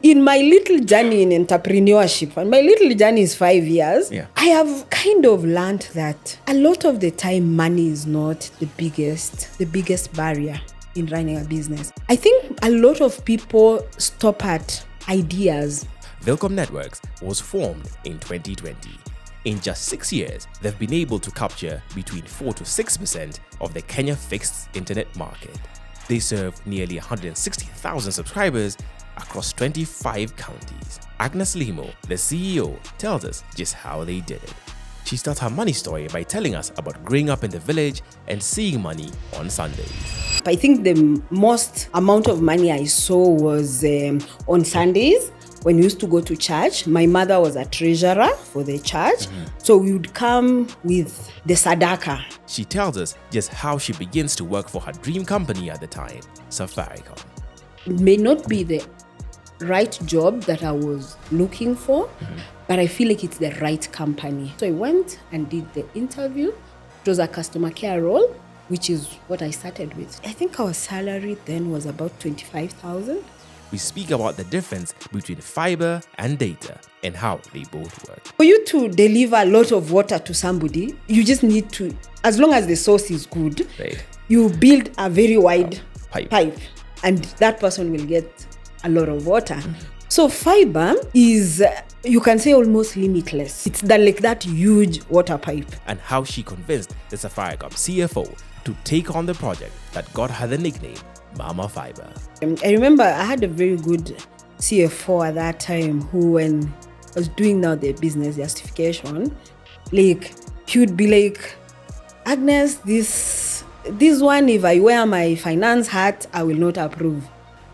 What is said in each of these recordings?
in my little journey in entrepreneurship, and my little journey is 5 years, I have kind of learned that a lot of the time money is not the biggest barrier in running a business. I think a lot of people stop at ideas. Vilcom Networks was formed in 2020. In just 6 years, they've been able to capture between 4 to 6% of the Kenya fixed internet market. They serve nearly 160,000 subscribers across 25 counties. Agnes Limo, the CEO, tells us just how they did it. She starts her money story by telling us about growing up in the village and seeing money on Sundays. I think the most amount of money I saw was on Sundays. When we used to go to church, my mother was a treasurer for the church. So we would come with the sadaka. She tells us just how she begins to work for her dream company at the time, Safaricom. It may not be the right job that I was looking for, but I feel like it's the right company. So I went and did the interview. It was a customer care role, which is what I started with. I think our salary then was about 25,000. We speak about the difference between fiber and data and how they both work. For you to deliver a lot of water to somebody, you just need to, as long as the source is good, you build a very wide pipe and that person will get a lot of water. So fiber is, you can say, almost limitless. It's like that huge water pipe. And how she convinced the Safaricom CFO to take on the project that got her the nickname Mama Fiber. I remember I had a very good CFO at that time who, when I was doing now the business justification, like he would be like, Agnes, this one, if I wear my finance hat, I will not approve.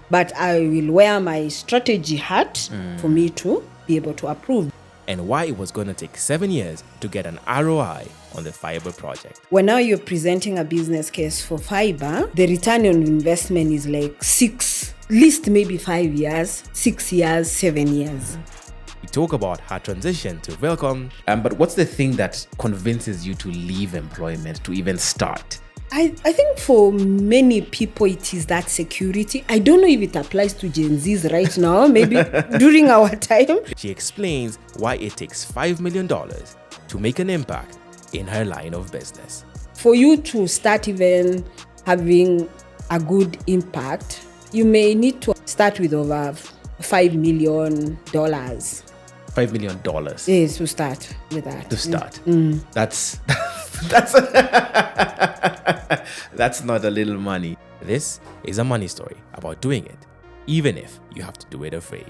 But I will wear my strategy hat for me to be able to approve. And why it was going to take 7 years to get an ROI on the fiber project. When now you're presenting a business case for fiber, the return on investment is like 6, at least maybe 5 years, 6 years, 7 years. We talk about her transition to Vilcom. But what's the thing that convinces you to leave employment to even start? I think for many people it is that security. I don't know if it applies to Gen Zs right now, maybe during our time. She explains why it takes $5 million to make an impact in her line of business. For you to start even having a good impact, you may need to start with over $5 million. $5 million? Yes, to start with that. To start. That's not a little money. This is a money story about doing it, even if you have to do it afraid.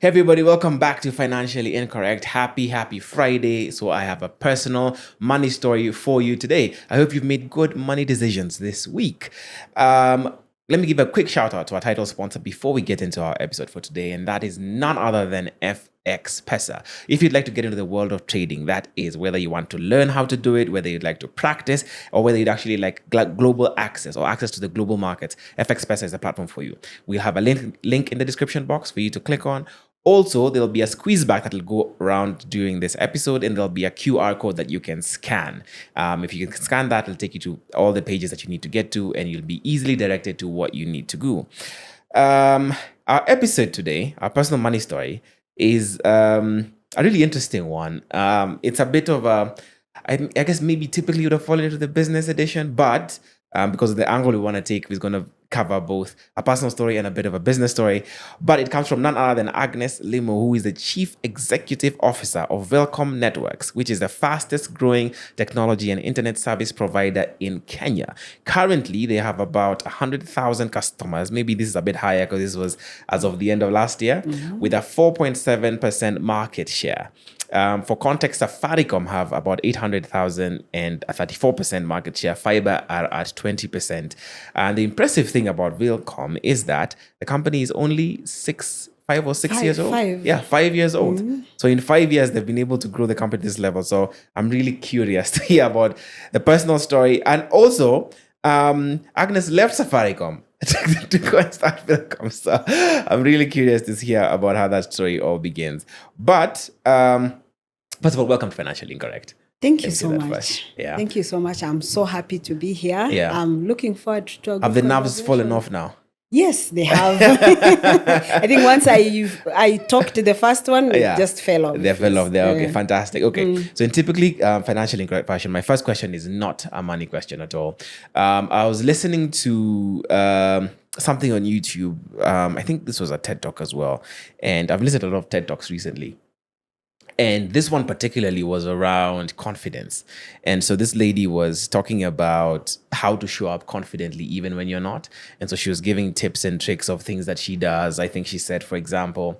Hey everybody, welcome back to Financially Incorrect. Happy Friday. So I have a personal money story for you today. I hope you've made good money decisions this week. Let me give a quick shout out to our title sponsor before we get into our episode for today, and that is none other than FX Pesa. If you'd like to get into the world of trading, that is whether you want to learn how to do it, whether you'd like to practice, or whether you'd actually like global access or access to the global markets, FX Pesa is the platform for you. We'll have a link in the description box for you to click on. Also, there'll be a squeeze back that will go around during this episode, and there'll be a QR code that you can scan. If you can scan that, it'll take you to all the pages that you need to get to, and you'll be easily directed to what you need to do. Our episode today, our personal money story, is a really interesting one. It's a bit of a, I guess maybe typically would have fallen into the business edition, but because of the angle we want to take, we're going to cover both a personal story and a bit of a business story. But it comes from none other than Agnes Limo, who is the Chief Executive Officer of Vilcom Networks, which is the fastest growing technology and internet service provider in Kenya. Currently, they have about 100,000 customers. Maybe this is a bit higher because this was as of the end of last year, with a 4.7% market share. For context, Safaricom have about 800,000 and a 34% market share. Fiber are at 20%. And the impressive thing about Vilcom is that the company is only 5 or 6 years old. 5 years old. So in 5 years, they've been able to grow the company to this level. So I'm really curious to hear about the personal story. And also, Agnes left Safaricom to go and start Vilcom. So I'm really curious to hear about how that story all begins. But first of all, welcome to Financially Incorrect. Thank you Let me say so that much. first. Yeah. Thank you so much. I'm so happy to be here. Yeah. I'm looking forward to a good Have the nerves fallen conversation. off now? Yes, they have. I think once I talked the first one, it Yeah. just fell off. They fell off there. Okay, Yeah. fantastic. Okay, so in typically financially incorrect fashion, my first question is not a money question at all. I was listening to something on YouTube. I think this was a TED Talk as well, and I've listened to a lot of TED Talks recently. And this one particularly was around confidence. And so this lady was talking about how to show up confidently even when you're not. And so she was giving tips and tricks of things that she does. I think she said, for example,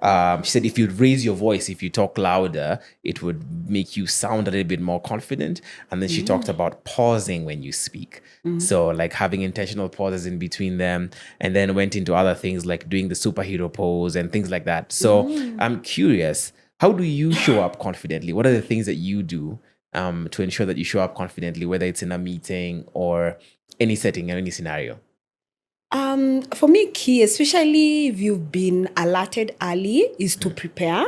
she said if you'd raise your voice, if you talk louder, it would make you sound a little bit more confident. And then she talked about pausing when you speak. So like having intentional pauses in between them, and then went into other things like doing the superhero pose and things like that. So I'm curious, how do you show up confidently? What are the things that you do to ensure that you show up confidently, whether it's in a meeting or any setting or any scenario? For me, key, especially if you've been alerted early, is to prepare.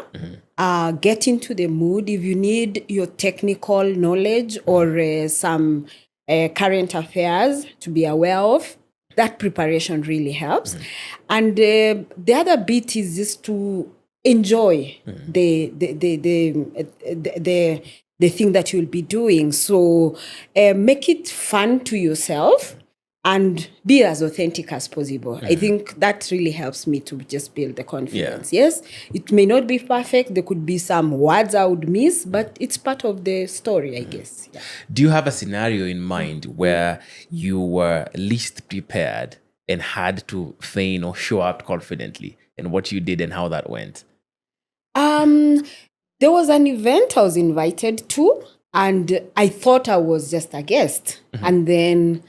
Get into the mood. If you need your technical knowledge or some current affairs to be aware of, that preparation really helps. And the other bit is just to enjoy the thing that you'll be doing. So make it fun to yourself and be as authentic as possible. I think that really helps me to just build the confidence. Yes, it may not be perfect. There could be some words I would miss, but it's part of the story, I guess. Yeah. Do you have a scenario in mind where you were least prepared and had to feign or show up confidently, and what you did and how that went? There was an event I was invited to, and I thought I was just a guest. And then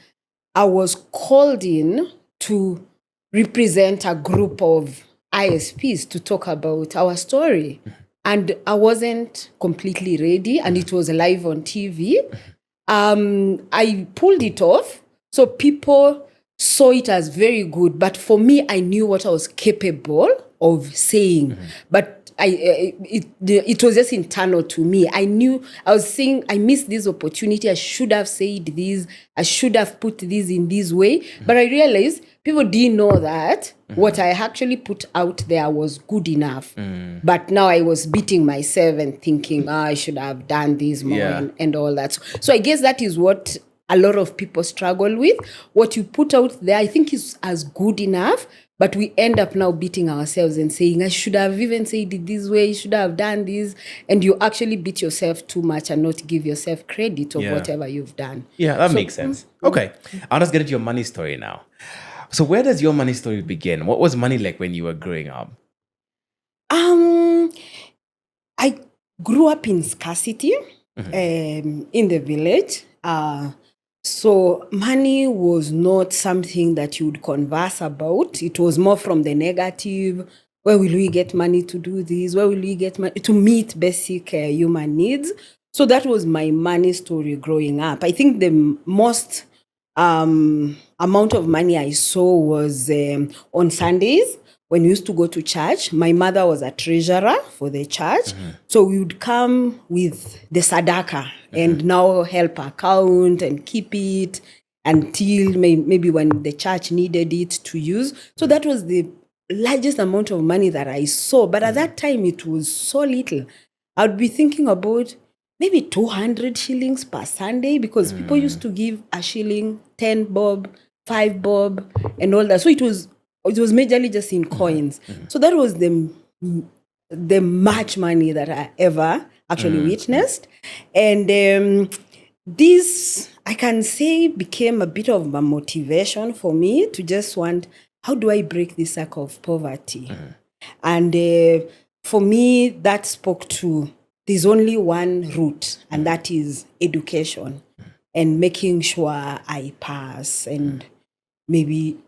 I was called in to represent a group of ISPs to talk about our story. And I wasn't completely ready, and it was live on TV. I pulled it off. So people saw it as very good. But for me, I knew what I was capable of saying. But it was just internal to me. I knew I was saying I missed this opportunity. I should have said this. I should have put this in this way. But I realized people didn't know that what I actually put out there was good enough. But now I was beating myself and thinking, I should have done this more and all that. So I guess that is what a lot of people struggle with. What you put out there, I think is as good enough. But we end up now beating ourselves and saying, I should have even said it this way, should have done this. And you actually beat yourself too much and not give yourself credit of whatever you've done. Yeah, that makes sense. Okay, I'll just get into your money story now. So where does your money story begin? What was money like when you were growing up? I grew up in Scarcity, in the village. So money was not something that you would converse about. It was more from the negative. Where will we get money to do this? Where will we get money to meet basic human needs? So that was my money story growing up. I think the most amount of money I saw was on Sundays when we used to go to church. My mother was a treasurer for the church. So we would come with the sadaka and now help account and keep it until maybe when the church needed it to use. So that was the largest amount of money that I saw. But at that time, it was so little. I would be thinking about maybe 200 shillings per Sunday because people used to give a shilling, 10 bob, 5 bob, and all that. So it was majorly just in coins. So that was the much money that I ever actually witnessed. And this, I can say, became a bit of a motivation for me to just want, how do I break this cycle of poverty? And for me, that spoke to, there's only one route, and that is education and making sure I pass and maybe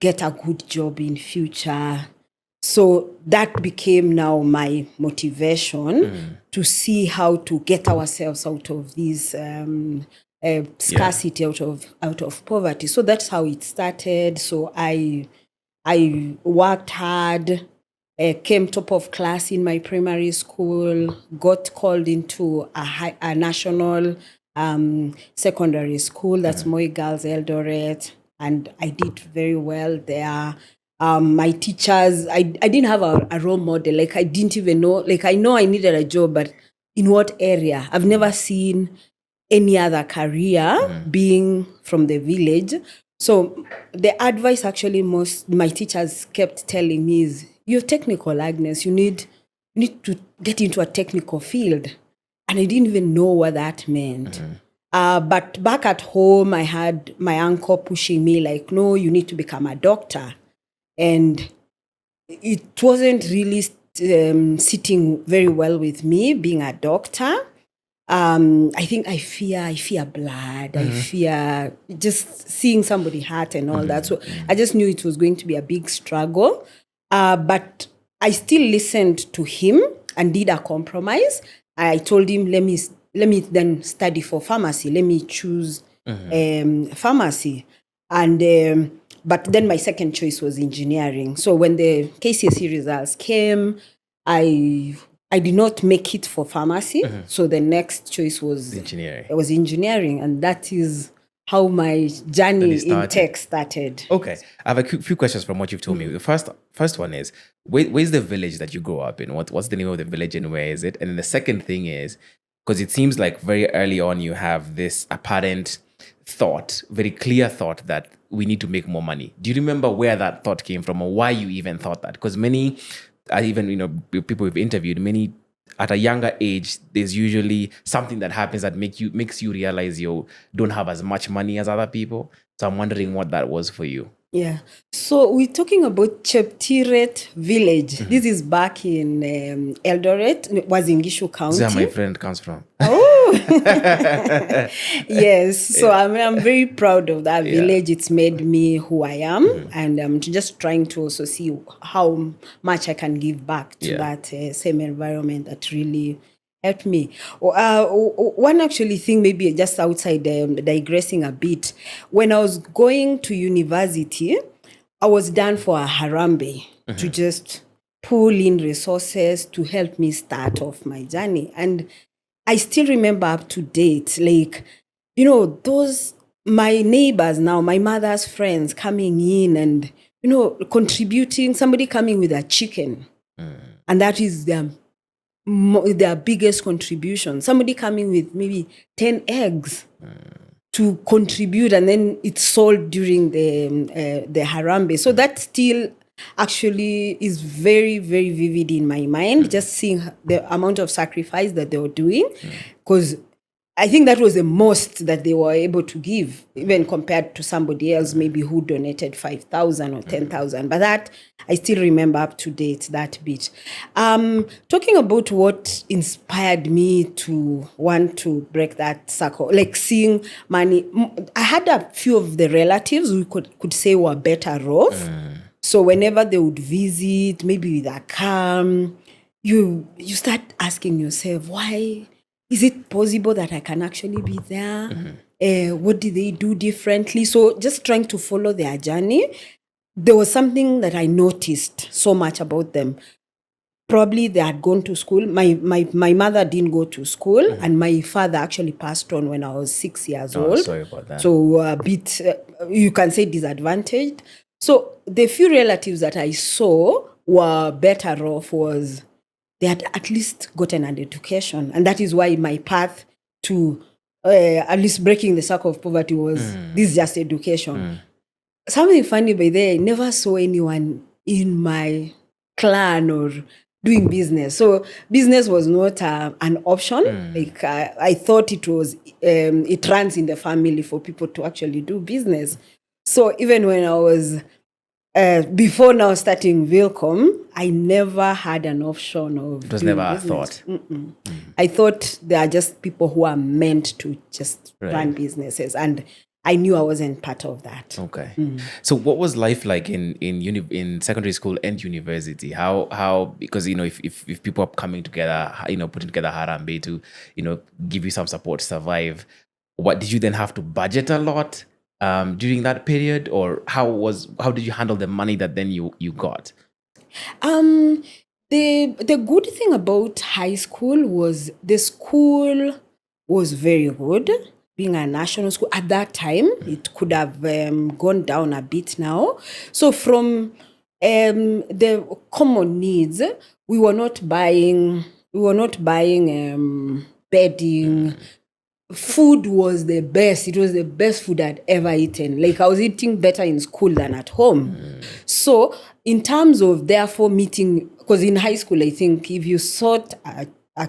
get a good job in future. So that became now my motivation to see how to get ourselves out of this scarcity, out of poverty. So that's how it started. So I worked hard came top of class in my primary school, got called into a national secondary school, that's Moi Girls Eldoret, and I did very well there. My teachers, I didn't have a role model. Like, I didn't even know, like, I know I needed a job, but in what area? I've never seen any other career being from the village. So the advice actually most my teachers kept telling me is, you're technical, Agnes. You need to get into a technical field. And I didn't even know what that meant. But back at home, I had my uncle pushing me like, no, you need to become a doctor. And it wasn't really sitting very well with me being a doctor. I think I fear blood. I fear just seeing somebody hurt and all that. So I just knew it was going to be a big struggle. But I still listened to him and did a compromise. I told him, let me then study for pharmacy. Let me choose pharmacy. And but then my second choice was engineering. So when the KCSE results came, I did not make it for pharmacy. So the next choice was engineering. It was engineering, and that is how my journey in tech started. Okay, I have a few questions from what you've told me. The first one is, where's the village that you grew up in? What's the name of the village and where is it? And then the second thing is, because it seems like very early on you have this apparent thought, very clear thought that we need to make more money. Do you remember where that thought came from, or why you even thought that? Because many, even people we've interviewed, many at a younger age, there's usually something that happens that makes you realize you don't have as much money as other people. So I'm wondering what that was for you. Yeah. So we're talking about Cheptiret village. This is back in Eldoret, Wazingishu County. That's where my friend comes from. Oh, yes. So I'm very proud of that village. It's made me who I am, and I'm just trying to also see how much I can give back to that same environment that really helped me. One actually thing, maybe just outside digressing a bit, when I was going to university, I was done for a Harambe to just pull in resources to help me start off my journey. And I still remember up to date, like, those, my neighbors now, my mother's friends coming in and, contributing, somebody coming with a chicken. And that is their biggest contribution. Somebody coming with maybe 10 eggs to contribute, and then it's sold during the Harambe. So that still actually is very, very vivid in my mind, just seeing the amount of sacrifice that they were doing, because I think that was the most that they were able to give, even compared to somebody else maybe who donated 5,000 or 10,000. But that, I still remember up to date, that bit. Talking about what inspired me to want to break that circle, like seeing money. I had a few of the relatives who could say were better off. So whenever they would visit, maybe with a calm, you start asking yourself, why? Is it possible that I can actually be there? What did they do differently? So just trying to follow their journey. There was something that I noticed so much about them. Probably they had gone to school. My mother didn't go to school, and my father actually passed on when I was 6 years old. Sorry about that. So a bit, you can say, disadvantaged. So the few relatives that I saw were better off was they had at least gotten an education. And that is why my path to at least breaking the circle of poverty was this is just education. Something funny by there, I never saw anyone in my clan or doing business. So business was not an option. Like I thought it was, it runs in the family for people to actually do business. So even when I was, before now starting Vilcom, I never had an option of It was doing never business. a thought. I thought they are just people who are meant to just run businesses. And I knew I wasn't part of that. Okay. So what was life like in secondary school and university? How because if people are coming together, putting together Harambe to, give you some support to survive, what did you then have to budget a lot during that period, or how did you handle the money that then you got? The good thing about high school was the school was very good. Being a national school at that time, it could have gone down a bit now. So from the common needs, we were not buying bedding. Food was the best. It was the best food I'd ever eaten. Like I was eating better in school than at home. So in terms of therefore meeting, because in high school, I think if you sort a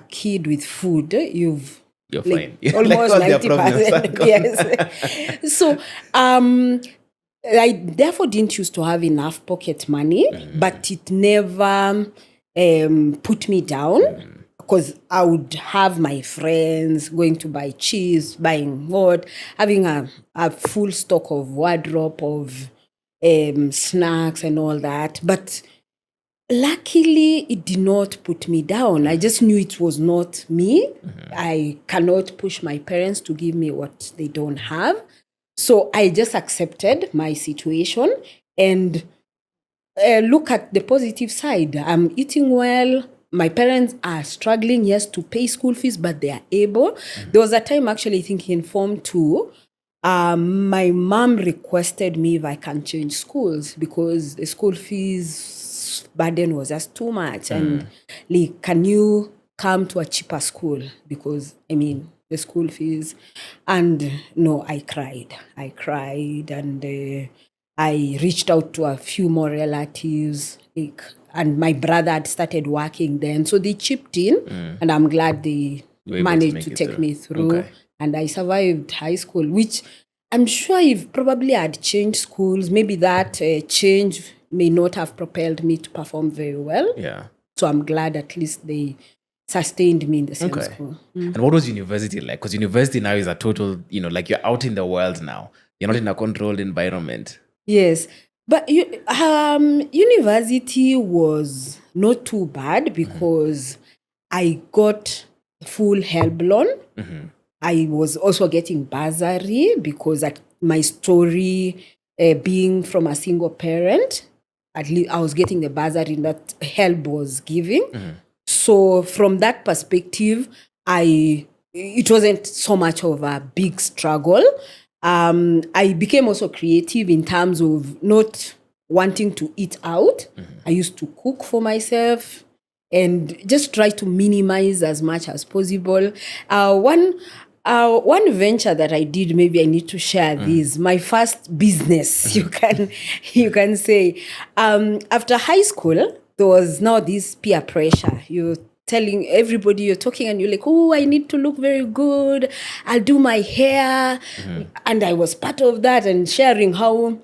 kid with food, You're like fine. almost Like all their 90%. Yes. So I therefore didn't choose to have enough pocket money, but it never put me down. Because I would have my friends going to buy cheese, buying what, having a full stock of wardrobe of snacks and all that. But luckily, it did not put me down. I just knew it was not me. I cannot push my parents to give me what they don't have. So I just accepted my situation and look at the positive side. I'm eating well. My parents are struggling, yes, to pay school fees, but they are able. There was a time, actually, I think in Form 2, my mom requested me if I can change schools because the school fees burden was just too much. And like, can you come to a cheaper school? Because, I mean, the school fees. And no, I cried. And I reached out to a few more relatives, like, and my brother had started working then. So they chipped in, and I'm glad they You were able to managed make to it take through. me through. Okay. And I survived high school, which I'm sure if probably I'd changed schools, maybe that change may not have propelled me to perform very well. Yeah. So I'm glad at least they sustained me in the same Okay. school. And what was university like? Because university now is a total, like you're out in the world now. You're not in a controlled environment. Yes, but university was not too bad because I got full help loan. I was also getting bursary because my story being from a single parent, at least I was getting the bursary that help was giving. So from that perspective, it wasn't so much of a big struggle. I became also creative in terms of not wanting to eat out. I used to cook for myself and just try to minimize as much as possible. One venture that I did, maybe I need to share this. My first business, you can say. After high school, there was now this peer pressure. You're telling everybody, you're talking and you're like, oh, I need to look very good. I'll do my hair. And I was part of that and sharing how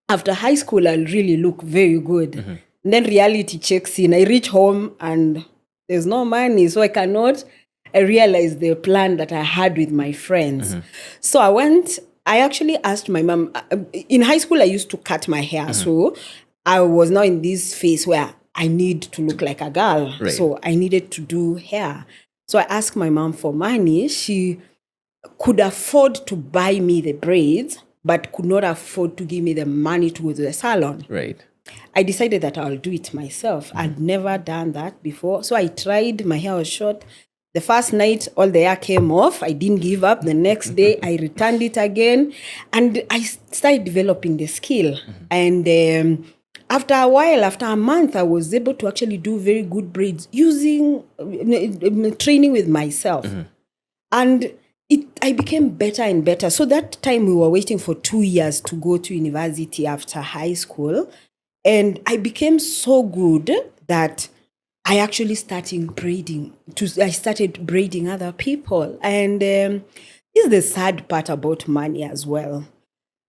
after high school, I'll really look very good. And then reality checks in. I reach home and there's no money. So I realized the plan that I had with my friends. So I actually asked my mom. In high school, I used to cut my hair. So I was now in this phase where I need to look like a girl. Right. So I needed to do hair. So I asked my mom for money. She could afford to buy me the braids, but could not afford to give me the money to go to the salon. Right. I decided that I'll do it myself. I'd never done that before. So I tried, my hair was short. The first night, all the hair came off. I didn't give up. The next day, I returned it again. And I started developing the skill. And after a while, after a month, I was able to actually do very good braids using training with myself. And I became better and better. So that time we were waiting for 2 years to go to university after high school. And I became so good that I actually started braiding. I started braiding other people. And this is the sad part about money as well.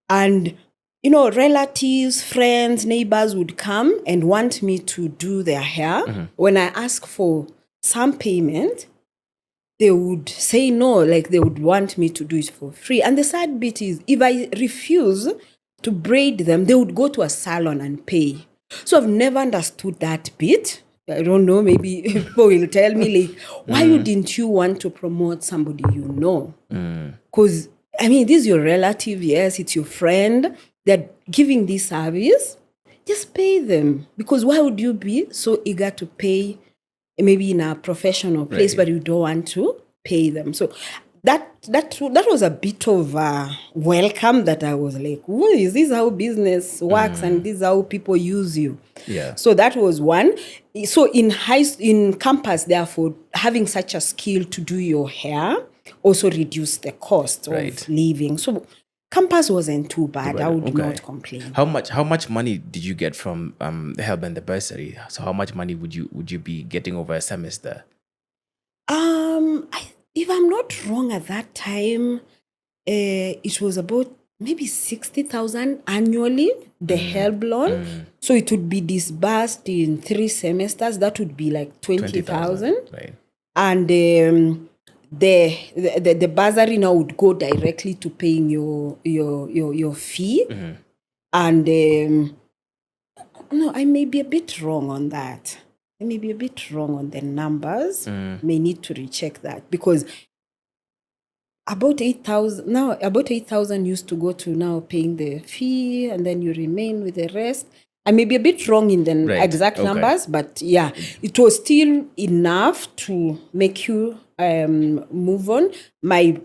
And, relatives, friends, neighbors would come and want me to do their hair. When I ask for some payment, they would say no, like they would want me to do it for free. And the sad bit is, if I refuse to braid them, they would go to a salon and pay. So I've never understood that bit. I don't know, maybe people will tell me, like, why didn't you want to promote somebody you know? Because, this is your relative, yes, it's your friend. They're giving this service. just pay them. Because why would you be so eager to pay maybe in a professional place, Right. but you don't want to pay them? So that was a bit of a welcome that I was like, "Whoa, is this how business works? And this is how people use you?" Yeah. So that was one. So in campus, therefore, having such a skill to do your hair also reduced the cost Right. of living. So campus wasn't too bad. I would Okay. not complain. How much money did you get from the help and the bursary? So how much money would you be getting over a semester? If I'm not wrong, at that time, it was about maybe 60,000 annually, the help loan. So it would be disbursed in 3 semesters. That would be like 20,000. Right. And the bursary now would go directly to paying your fee. And no, I may be a bit wrong on that. I may be a bit wrong on the numbers. May need to recheck that, because about 8,000 used to go to now paying the fee, and then you remain with the rest. I may be a bit wrong in the Right. exact Okay. numbers, but yeah, it was still enough to make you move on. My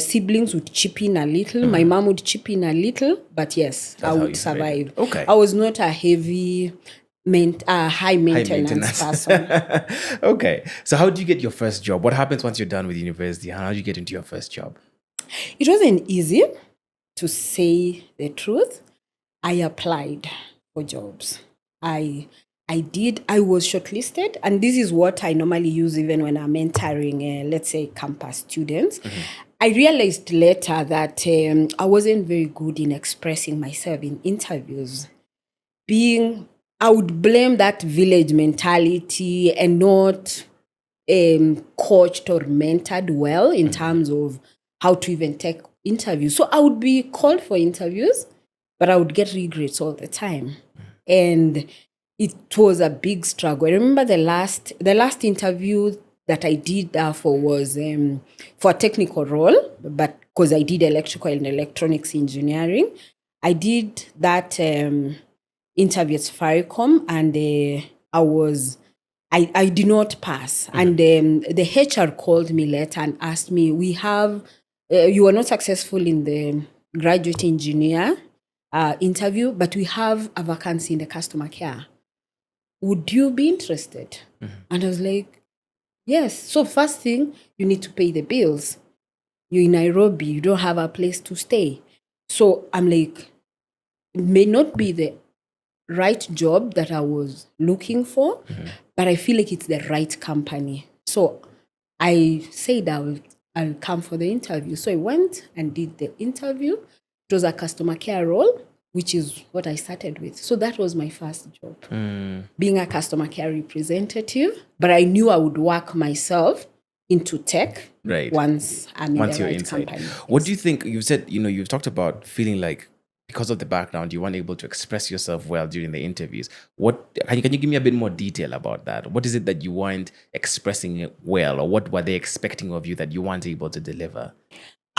siblings would chip in a little. My mom would chip in a little, but yes, That's I how would you survived. survive. Okay. I was not a high maintenance person. Okay. So how do you get your first job? What happens once you're done with university? How do you get into your first job? It wasn't easy, to say the truth. I applied for jobs. I did. I was shortlisted, and this is what I normally use even when I'm mentoring, let's say, campus students. I realized later that I wasn't very good in expressing myself in interviews. I would blame that village mentality and not coached or mentored well in terms of how to even take interviews. So I would be called for interviews, but I would get regrets all the time. And it was a big struggle. I remember the last interview that I did therefore was for a technical role, but because I did electrical and electronics engineering. I did that interview at Safaricom, and I did not pass. And the HR called me later and asked me, you were not successful in the graduate engineer interview, but we have a vacancy in the customer care. Would you be interested? And I was like, yes. So first thing, you need to pay the bills. You're in Nairobi, you don't have a place to stay. So I'm like, it may not be the right job that I was looking for, but I feel like it's the right company. So I said I'll come for the interview. So I went and did the interview. It was a customer care role, which is what I started with. So that was my first job, being a customer care representative. But I knew I would work myself into tech once I'm in the you're right inside. company. What do you think? You said, you've talked about feeling like because of the background, you weren't able to express yourself well during the interviews. What can you give me a bit more detail about that? What is it that you weren't expressing it well, or what were they expecting of you that you weren't able to deliver?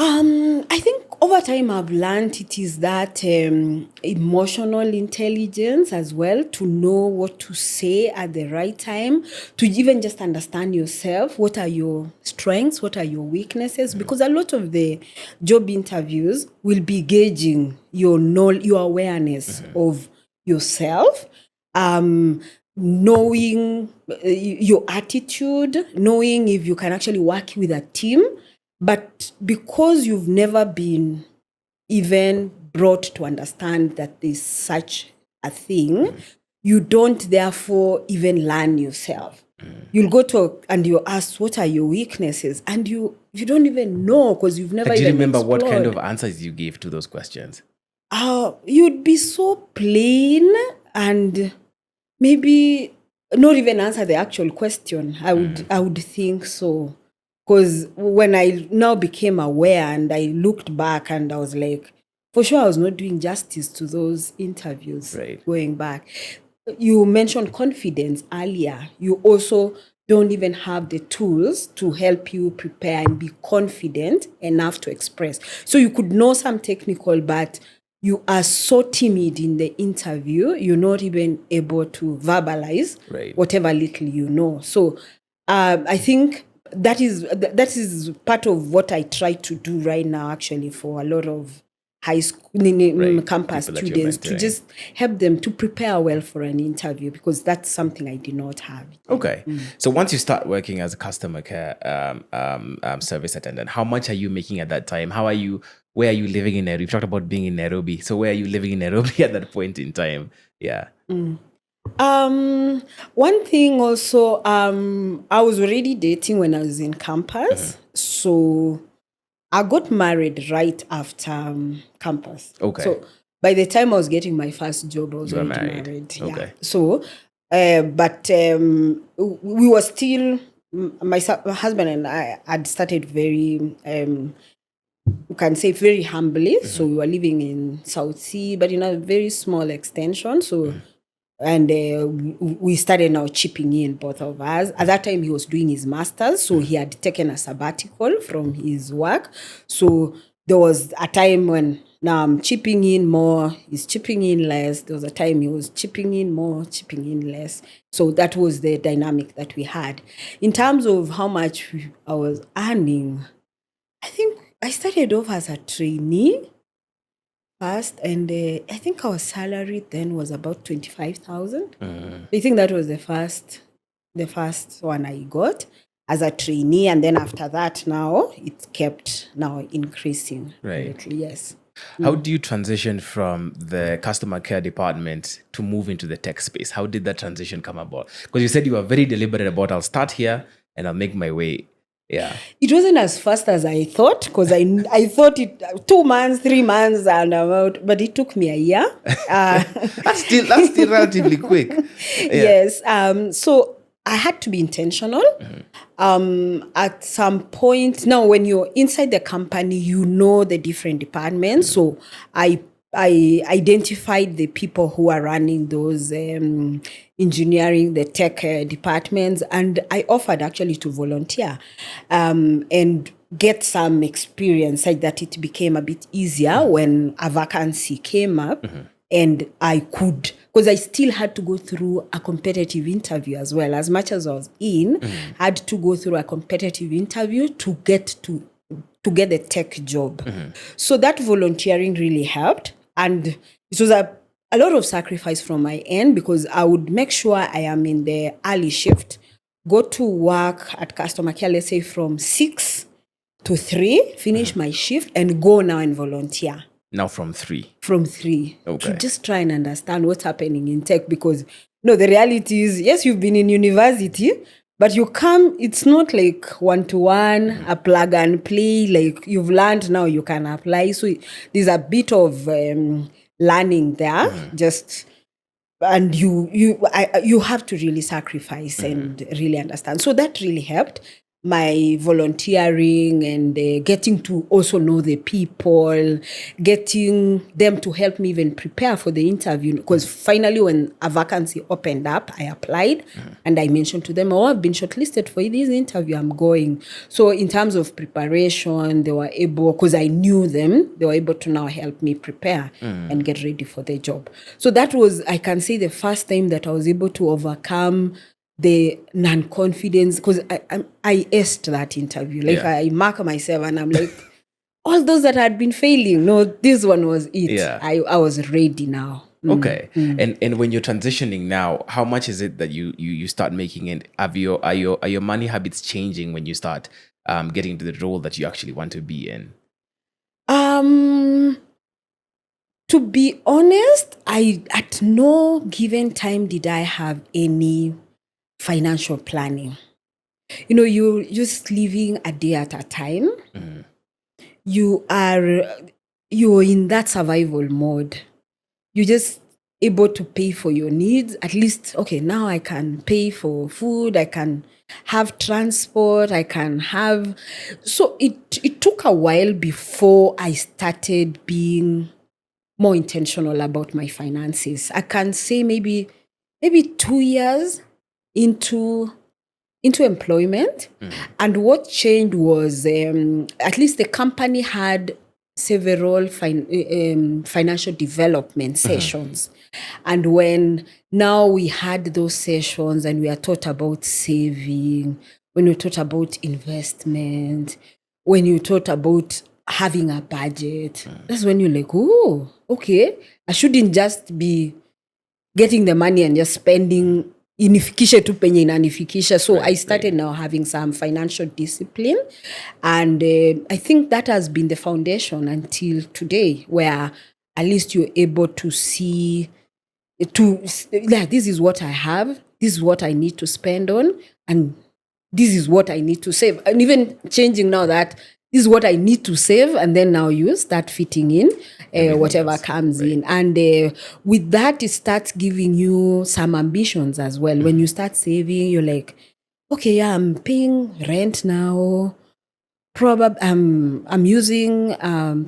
I think over time I've learned it is that emotional intelligence as well, to know what to say at the right time, to even just understand yourself. What are your strengths? What are your weaknesses? Because a lot of the job interviews will be gauging your awareness of yourself, knowing your attitude, knowing if you can actually work with a team. But because you've never been even brought to understand that there's such a thing, you don't therefore even learn yourself. You'll go to and you ask, what are your weaknesses? And you don't even know, because you've never Do you even remember what kind explored. of answers you gave to those questions? You'd be so plain and maybe not even answer the actual question. I would think so. Because when I now became aware and I looked back and I was like, for sure I was not doing justice to those interviews going back. You mentioned confidence earlier. You also don't even have the tools to help you prepare and be confident enough to express. So you could know some technical, but you are so timid in the interview, you're not even able to verbalize Right. whatever little you know. So I think that is part of what I try to do right now, actually, for a lot of high school Right. campus People that you're students, to mentoring. just help them to prepare well for an interview, because that's something I did not have. Okay. So once you start working as a customer care service attendant, how much are you making at that time? Where are you living in Nairobi? You talked about being in Nairobi. So where are you living in Nairobi at that point in time? Yeah. One thing also, I was already dating when I was in campus. So I got married right after campus. Okay. So by the time I was getting my first job, I was You were already married. married. Okay. Yeah. So, but we were still, my husband and I had started very, you can say very humbly. So we were living in South Sea, but in a very small extension. So, and we started now chipping in, both of us. At that time, he was doing his master's, so he had taken a sabbatical from his work. So there was a time when now I'm chipping in more, he's chipping in less. There was a time he was chipping in more, chipping in less. So that was the dynamic that we had. In terms of how much I was earning, I think I started off as a trainee first, and I think our salary then was about 25,000. I think that was the first one I got as a trainee, and then after that, now it kept now increasing. Right. Lately, yes. How do you transition from the customer care department to move into the tech space? How did that transition come about? Because you said you were very deliberate about, I'll start here and I'll make my way. Yeah. It wasn't as fast as I thought, because I thought it 2 months, 3 months, and I'm out. But it took me a year. That's still relatively quick. Yeah. Yes. So I had to be intentional. At some point, now when you're inside the company, you know the different departments. So I identified the people who are running those engineering, the tech departments, and I offered actually to volunteer and get some experience, like that it became a bit easier when a vacancy came up. And I could, because I still had to go through a competitive interview as well. As much as I was in, I had to go through a competitive interview to get the tech job. So that volunteering really helped. And it was a lot of sacrifice from my end, because I would make sure I am in the early shift, go to work at customer care, let's say from 6 to 3, finish my shift, and go now and volunteer. Now from 3. From 3. Okay. To just try and understand what's happening in tech, because no, the reality is, yes, you've been in university, but you come, it's not like one-to-one, a plug and play, like you've learned, now you can apply. So there's a bit of learning there, just, and you have to really sacrifice and really understand. So that really helped. My volunteering and getting to also know the people, getting them to help me even prepare for the interview. Because finally, when a vacancy opened up, I applied and I mentioned to them, I've been shortlisted for this interview, I'm going. So in terms of preparation, they were able, because I knew them, they were able to now help me prepare and get ready for the job. So that was, I can say, the first time that I was able to overcome the non-confidence, because I aced that interview. Like I mark myself and I'm like, all those that had been failing, no, this one was it. Yeah. I was ready now. Okay. And when you're transitioning now, how much is it that you start making it? Are your money habits changing when you start getting into the role that you actually want to be in? To be honest, at no given time did I have any financial planning. You're just living a day at a time. You're in that survival mode. You're just able to pay for your needs. At least, okay, now I can pay for food, I can have transport, I can have... So it took a while before I started being more intentional about my finances. I can say maybe 2 years into employment. And what changed was at least the company had several financial development sessions. And when now we had those sessions and we are taught about saving, when we taught about investment, when you taught about having a budget, that's when you're like, oh, okay, I shouldn't just be getting the money and just spending inifikishe tu penye inanifikisha. So I started now having some financial discipline, and I think that has been the foundation until today, where at least you're able to see this is what I have, this is what I need to spend on, and this is what I need to save. And even changing now that this is what I need to save, and then now you start fitting in whatever comes in. And with that, it starts giving you some ambitions as well. When you start saving, you're like, okay, yeah, I'm paying rent now. Probably I'm using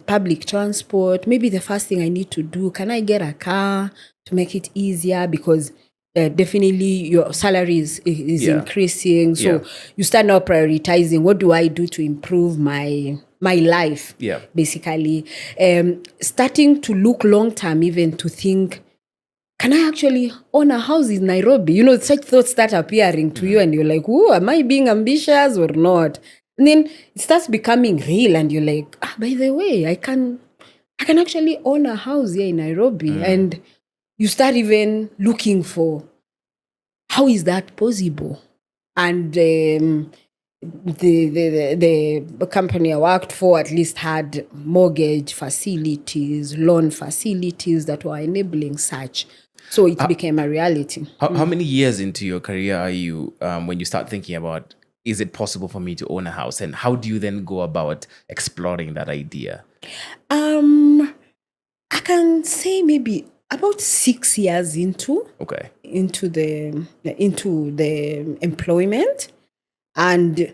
public transport. Maybe the first thing I need to do, can I get a car to make it easier? Because definitely your salary is increasing. So you start now prioritizing, what do I do to improve my life? Basically. Starting to look long term, even to think, can I actually own a house in Nairobi? You know, such thoughts start appearing to you and you're like, oh, am I being ambitious or not? And then it starts becoming real and you're like, by the way, I can actually own a house here in Nairobi. And you start even looking for, how is that possible? And the company I worked for at least had mortgage facilities, loan facilities that were enabling such. So it became a reality. How many years into your career are you when you start thinking about, is it possible for me to own a house? And how do you then go about exploring that idea? I can say maybe about 6 years into the employment, and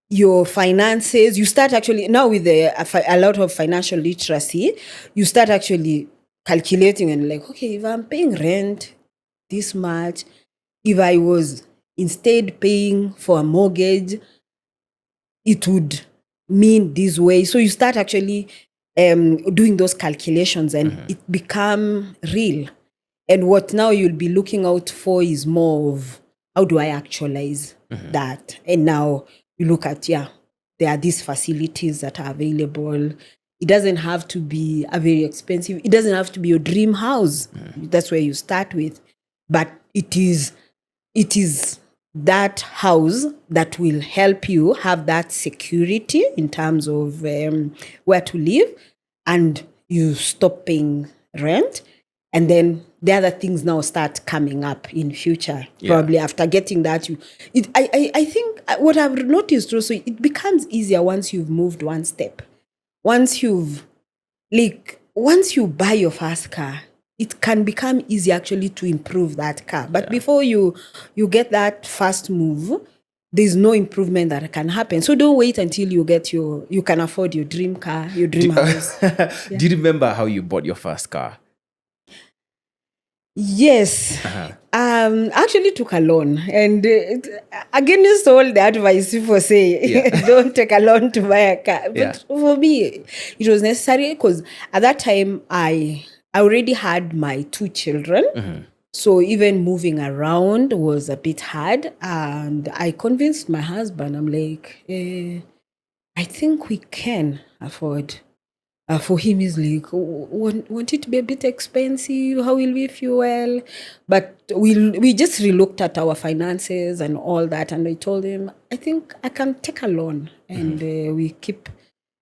your finances, you start actually now with a lot of financial literacy, you start actually calculating and like, okay, if I'm paying rent this much, if I was instead paying for a mortgage, it would mean this way. So you start actually doing those calculations and it become real. And what now you'll be looking out for is more of, how do I actualize that? And now you look at, there are these facilities that are available. It doesn't have to be a very expensive, it doesn't have to be your dream house. That's where you start with. But it is that house that will help you have that security in terms of where to live, and you stop paying rent. And then the other things now start coming up in future. Probably after getting that, I think what I've noticed also, it becomes easier once you've moved one step. Once you buy your first car, it can become easy actually to improve that car. But before you get that first move, there's no improvement that can happen. So don't wait until you can afford your dream car, your dream house. Do you remember how you bought your first car? Yes. Actually took a loan, and against all the advice people say, don't take a loan to buy a car. But for me, it was necessary because at that time I already had my 2 children. So even moving around was a bit hard. And I convinced my husband, I'm like, I think we can afford. For him, he's like, want it to be a bit expensive? How will we fuel? But we just relooked at our finances and all that. And I told him, I think I can take a loan. And we keep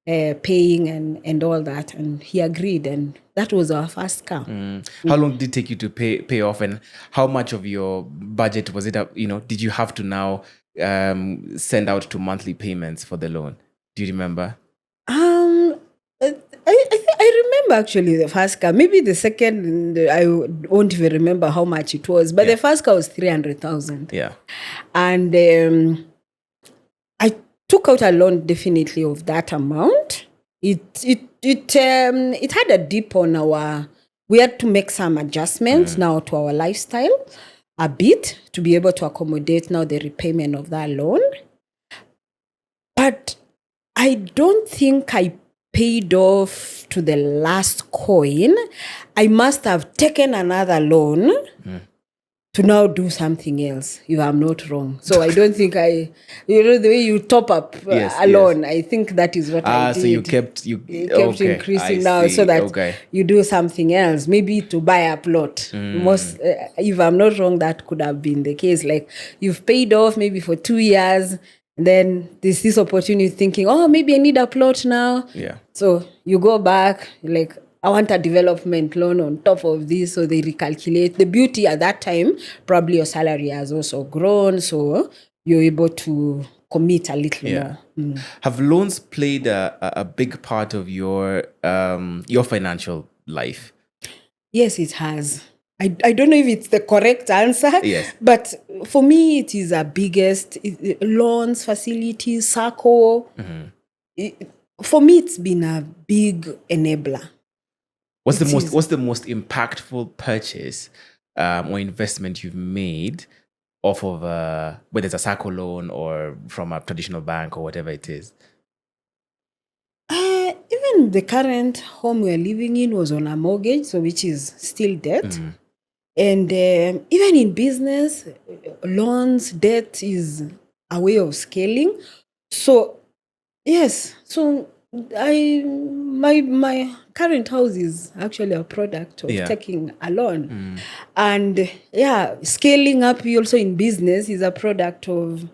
paying and all that. And he agreed. And that was our first car. How long did it take you to pay off? And how much of your budget was it? Did you have to now send out to monthly payments for the loan? Do you remember? I remember actually the first car. Maybe the second, I won't even remember how much it was. But the first car was 300,000. Yeah. And I took out a loan definitely of that amount. It had a dip on our. We had to make some adjustments now to our lifestyle a bit to be able to accommodate now the repayment of that loan. But I don't think I paid off to the last coin, I must have taken another loan to now do something else, if I'm not wrong. So I don't think the way you top up Yes, a loan, I think that is what I did. So you kept okay, increasing I now so see. that Okay. you do something else, maybe to buy a plot. Most, if I'm not wrong, that could have been the case. Like you've paid off maybe for 2 years, and then there's this opportunity thinking, oh, maybe I need a plot now. Yeah. So you go back, like, I want a development loan on top of this. So they recalculate. The beauty at that time, probably your salary has also grown. So you're able to commit a little more. Have loans played a big part of your financial life? Yes, it has. I don't know if it's the correct answer. Yes. But for me, it is our biggest loans, facilities, SACCO. For me, it's been a big enabler. What's the most impactful purchase or investment you've made off of whether it's a SACCO loan or from a traditional bank or whatever it is? Even the current home we're living in was on a mortgage, so which is still debt. And even in business, loans, debt is a way of scaling. So yes, so my current house is actually a product of taking a loan. And scaling up also in business is a product of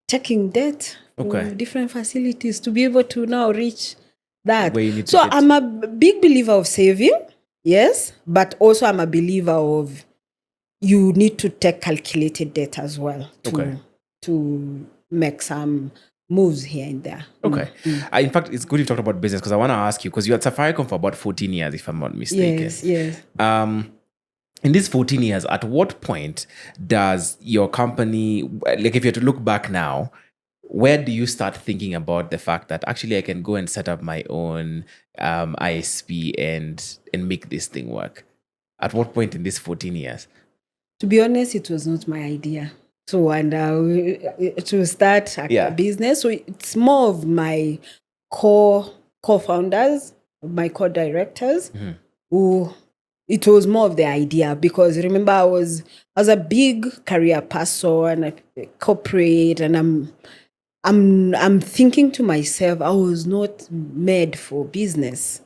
taking debt from different facilities to be able to now reach that. So I'm a big believer of saving, yes, but also I'm a believer of you need to take calculated debt as well to make some moves here and there. Okay. In fact, it's good you talked about business because I want to ask you, because you're at Safaricom for about 14 years, if I'm not mistaken. Yes. In these 14 years, at what point does your company, like if you had to look back now, where do you start thinking about the fact that actually I can go and set up my own ISP and make this thing work? At what point in these 14 years? To be honest, it was not my idea. So, and to start a business, so it's more of my co-founders, my co-directors, who it was more of the idea, because remember I was a big career person, a corporate, and I'm thinking to myself, I was not made for business.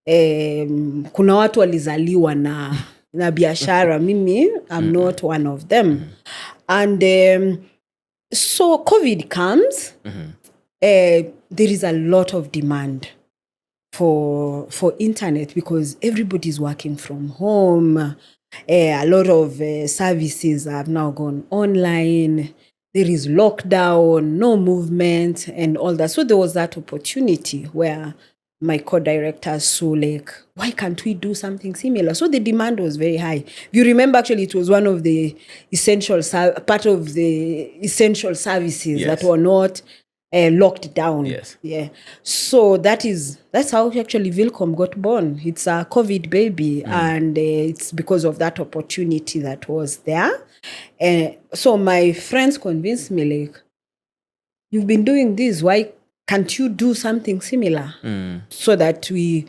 Kuna watu walizaliwa na biashara. Mimi, I'm not one of them. And so COVID comes, there is a lot of demand for internet because everybody's working from home. A lot of services have now gone online. There is lockdown, no movement and all that. So there was that opportunity where my co-directors saw, like, why can't we do something similar? So the demand was very high. If you remember, actually, it was one of the part of the essential services that were not locked down. Yes. Yeah. So that's how actually Vilcom got born. It's a COVID baby, and it's because of that opportunity that was there. So my friends convinced me, like, you've been doing this, why can't you do something similar? So that we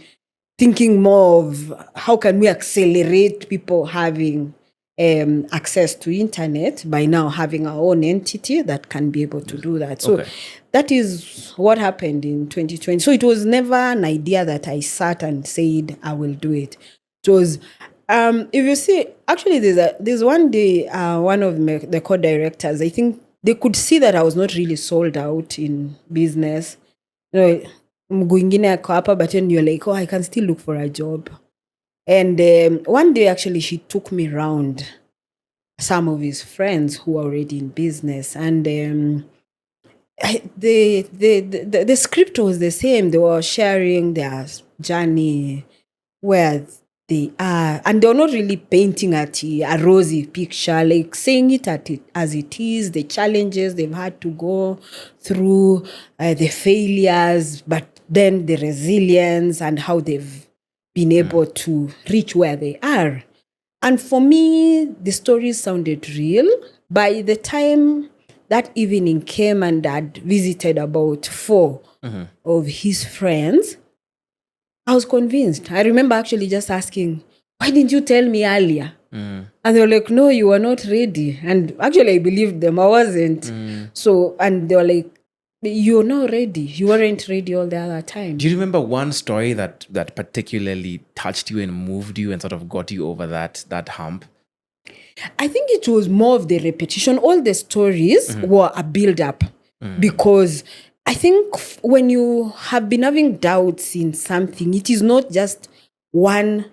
thinking more of how can we accelerate people having access to internet by now having our own entity that can be able to do that. So that is what happened in 2020. So it was never an idea that I sat and said, I will do it. It was, if you see, actually there's one day, one of the co-directors, I think they could see that I was not really sold out in business. Mguingine ako hapa, but then you're like, oh, I can still look for a job. And one day, actually, she took me around some of his friends who are already in business. And the script was the same. They were sharing their journey, where they are. And they're not really painting at a rosy picture, like saying it as it is, the challenges they've had to go through, the failures, but then the resilience and how they've been able to reach where they are. And for me, the stories sounded real. By the time that evening came and I'd visited about 4 of his friends, I was convinced. I remember actually just asking, why didn't you tell me earlier? And they were like, no, you were not ready. And actually, I believed them. I wasn't. So, and they were like, you're not ready. You weren't ready all the other time. Do you remember one story that particularly touched you and moved you and sort of got you over that hump? I think it was more of the repetition. All the stories were a build-up because I think when you have been having doubts in something, it is not just one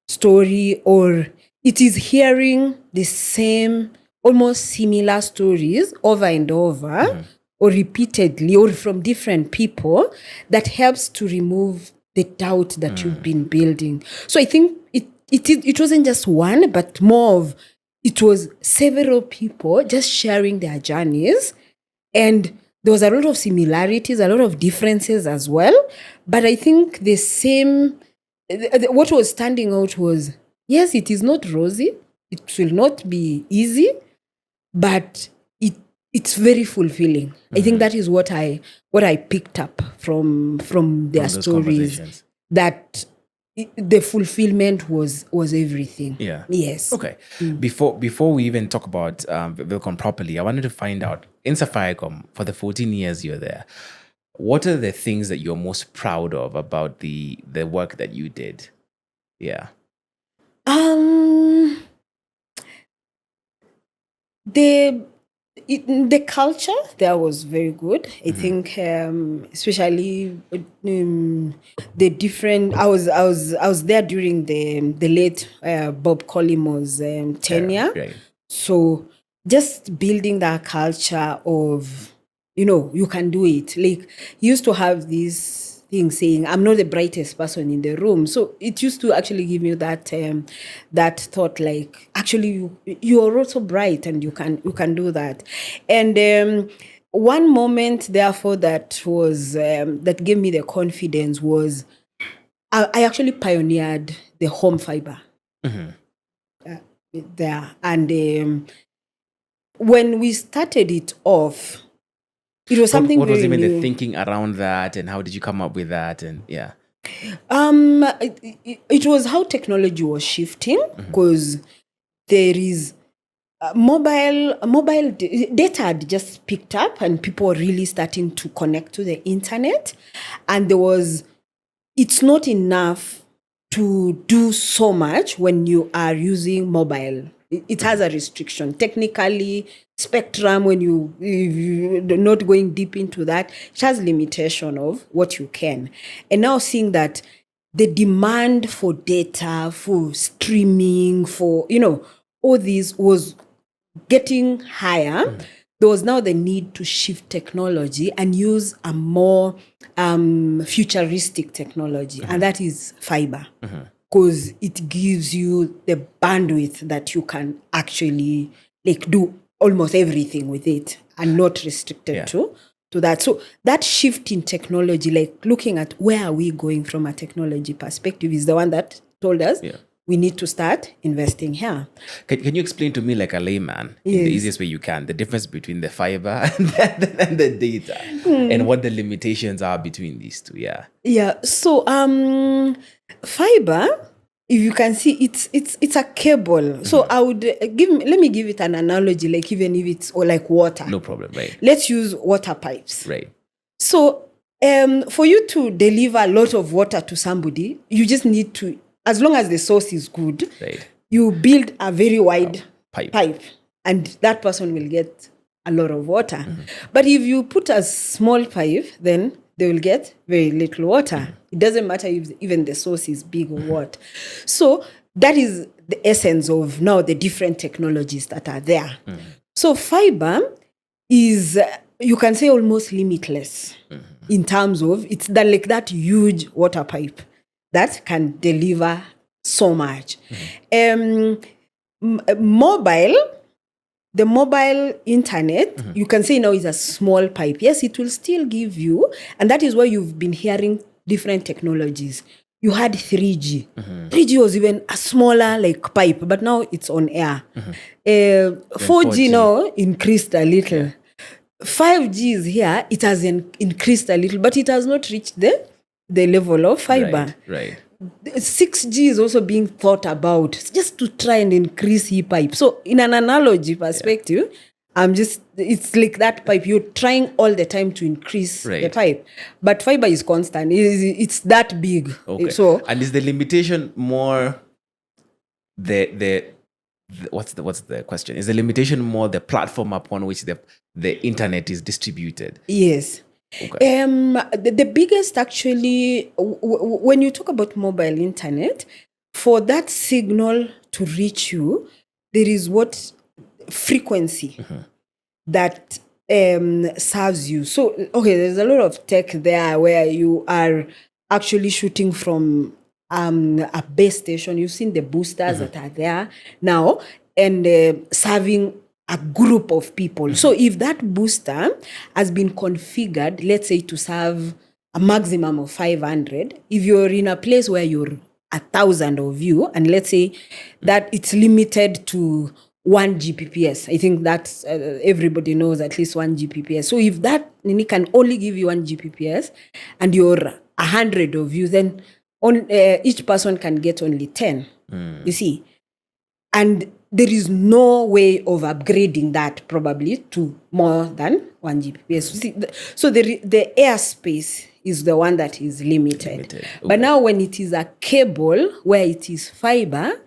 story, or it is hearing the same, almost similar stories over and over or repeatedly or from different people that helps to remove the doubt that you've been building. So I think it wasn't just one, but more of it was several people just sharing their journeys, and there was a lot of similarities, a lot of differences as well. But I think the same, what was standing out was, yes, it is not rosy. It will not be easy, but it's very fulfilling. I think that is what I picked up from their stories. That the fulfillment was everything. Yeah. Yes. Okay. Before we even talk about Vilcom properly, I wanted to find out, in Safaricom, for the 14 years you're there, what are the things that you're most proud of about the work that you did? Yeah. The culture there was very good. I think, especially the different. I was there during the late Bob Collimo's tenure. Right. So just building that culture of, you can do it. Like, he used to have this thing saying, I'm not the brightest person in the room. So it used to actually give me that that thought, like, actually you are also bright and you can do that. And one moment, therefore, that was that gave me the confidence was I actually pioneered the home fiber there. And when we started it off, it was something What was very even new. the thinking around that, and how did you come up with that? And yeah. It was how technology was shifting, because there is mobile data had just picked up, and people were really starting to connect to the internet, and it's not enough to do so much when you are using mobile. It has a restriction. Technically, spectrum, when you're not going deep into that, it has limitation of what you can. And now seeing that the demand for data, for streaming, for, all these was getting higher, there was now the need to shift technology and use a more futuristic technology, and that is fiber, because it gives you the bandwidth that you can actually do almost everything with it and not restricted to that. So that shift in technology, like looking at where are we going from a technology perspective, is the one that told us we need to start investing here. Can you explain to me, like a layman, in the easiest way you can, the difference between the fiber and the data, and what the limitations are between these two? Yeah. Yeah. So fiber, if you can see, it's a cable. So I would let me give it an analogy, like even if it's like water. No problem. Right. Let's use water pipes. Right. So for you to deliver a lot of water to somebody, you just need to, as long as the source is good, right, you build a very wide pipe, and that person will get a lot of water. But if you put a small pipe, then they will get very little water. It doesn't matter if even the source is big or what. So that is the essence of now the different technologies that are there. So fiber is, you can say, almost limitless in terms of it's that huge water pipe that can deliver so much. The mobile internet, you can say now, is a small pipe. Yes, it will still give you, and that is why you've been hearing different technologies. You had 3G. 3G was even a smaller pipe, but now it's on air. 4G now increased a little. Yeah. 5G is here. It has increased a little, but it has not reached the the level of fiber. Right. 6G is also being thought about just to try and increase e-pipe. So in an analogy perspective, it's like that pipe. You're trying all the time to increase the pipe. But fiber is constant. It's that big. Okay. So, and is the limitation more what's the question? Is the limitation more the platform upon which the internet is distributed? Yes. Okay. The biggest actually, when you talk about mobile internet, for that signal to reach you, there is what frequency that serves you. So, okay, there's a lot of tech there where you are actually shooting from a base station. You've seen the boosters that are there now and serving a group of people. So if that booster has been configured, let's say to serve a maximum of 500, if you're in a place where you're 1,000 of you, and let's say that it's limited to 1 Gbps. I think that's everybody knows at least 1 Gbps. So if that can only give you 1 Gbps and you're 100 of you, then each person can get only 10. You see? And there is no way of upgrading that probably to more than 1 Gbps. So the airspace is the one that is limited. Okay. But now when it is a cable where it is fiber,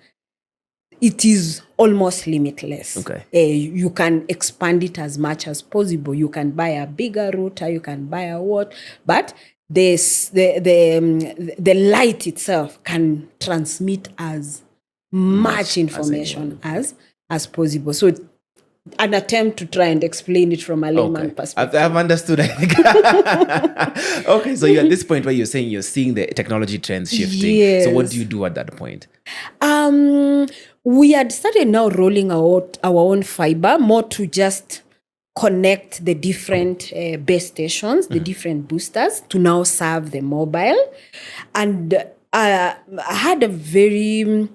it is almost limitless. Okay. You can expand it as much as possible. You can buy a bigger router, you can buy a what, but the light itself can transmit as much information as possible. So an attempt to try and explain it from a layman perspective. I've understood, I think. Okay, so you're at this point where you're saying you're seeing the technology trends shifting. Yes. So what do you do at that point? We had started now rolling out our own fiber more to just connect the different base stations, the different boosters to now serve the mobile. And I had a very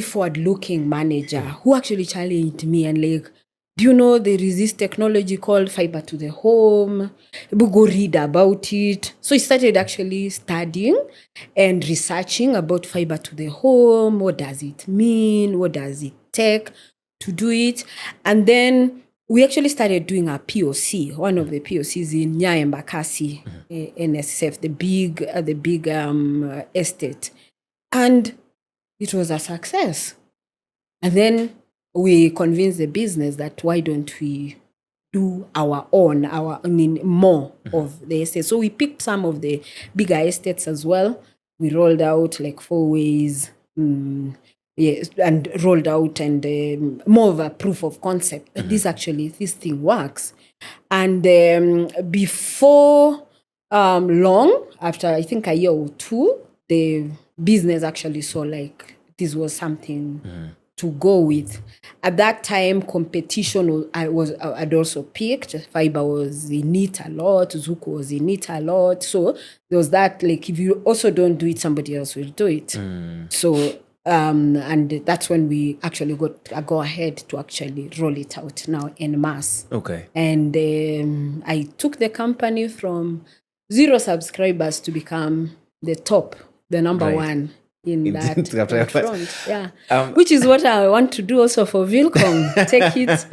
forward-looking manager who actually challenged me and like, do you know there is this technology called fiber to the home? We go read about it. So he started actually studying and researching about fiber to the home. What does it mean? What does it take to do it? And then we actually started doing a POC, one of the POCs in Embakasi, NSF, the big estate. And it was a success. And then we convinced the business that why don't we do more of the estates. So we picked some of the bigger estates as well. We rolled out like 4 ways, and rolled out and more of a proof of concept. This thing works. And before long, after I think a year or two, the business actually saw like this was something to go with. At that time, competition had also peaked. Fiber was in it a lot. Zuko was in it a lot. So there was that, like, if you also don't do it, somebody else will do it. So, and that's when we actually got a go ahead to actually roll it out now en masse. Okay. And I took the company from 0 subscribers to become the number one in that front. Yeah. Which is what I want to do also for Vilcom. Take it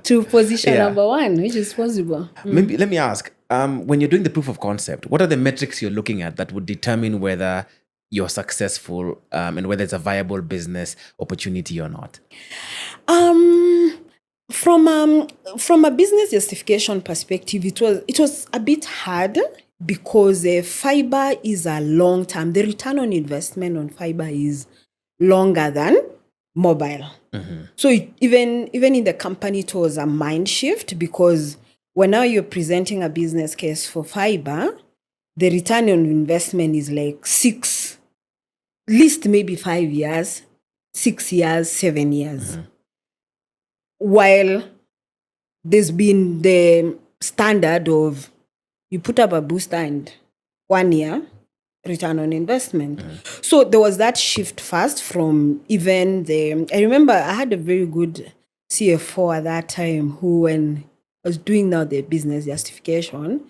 to position number 1, which is possible. Maybe let me ask, when you're doing the proof of concept, what are the metrics you're looking at that would determine whether you're successful and whether it's a viable business opportunity or not? From a business justification perspective, it was a bit hard because fiber is a long term. The return on investment on fiber is longer than mobile. So even in the company, it was a mind shift because when now you're presenting a business case for fiber, the return on investment is like 6, at least maybe 5 years, 6 years, 7 years. While there's been the standard of you put up a booster and 1 year return on investment. So there was that shift first from even I remember I had a very good CFO at that time who, when I was doing now the business justification,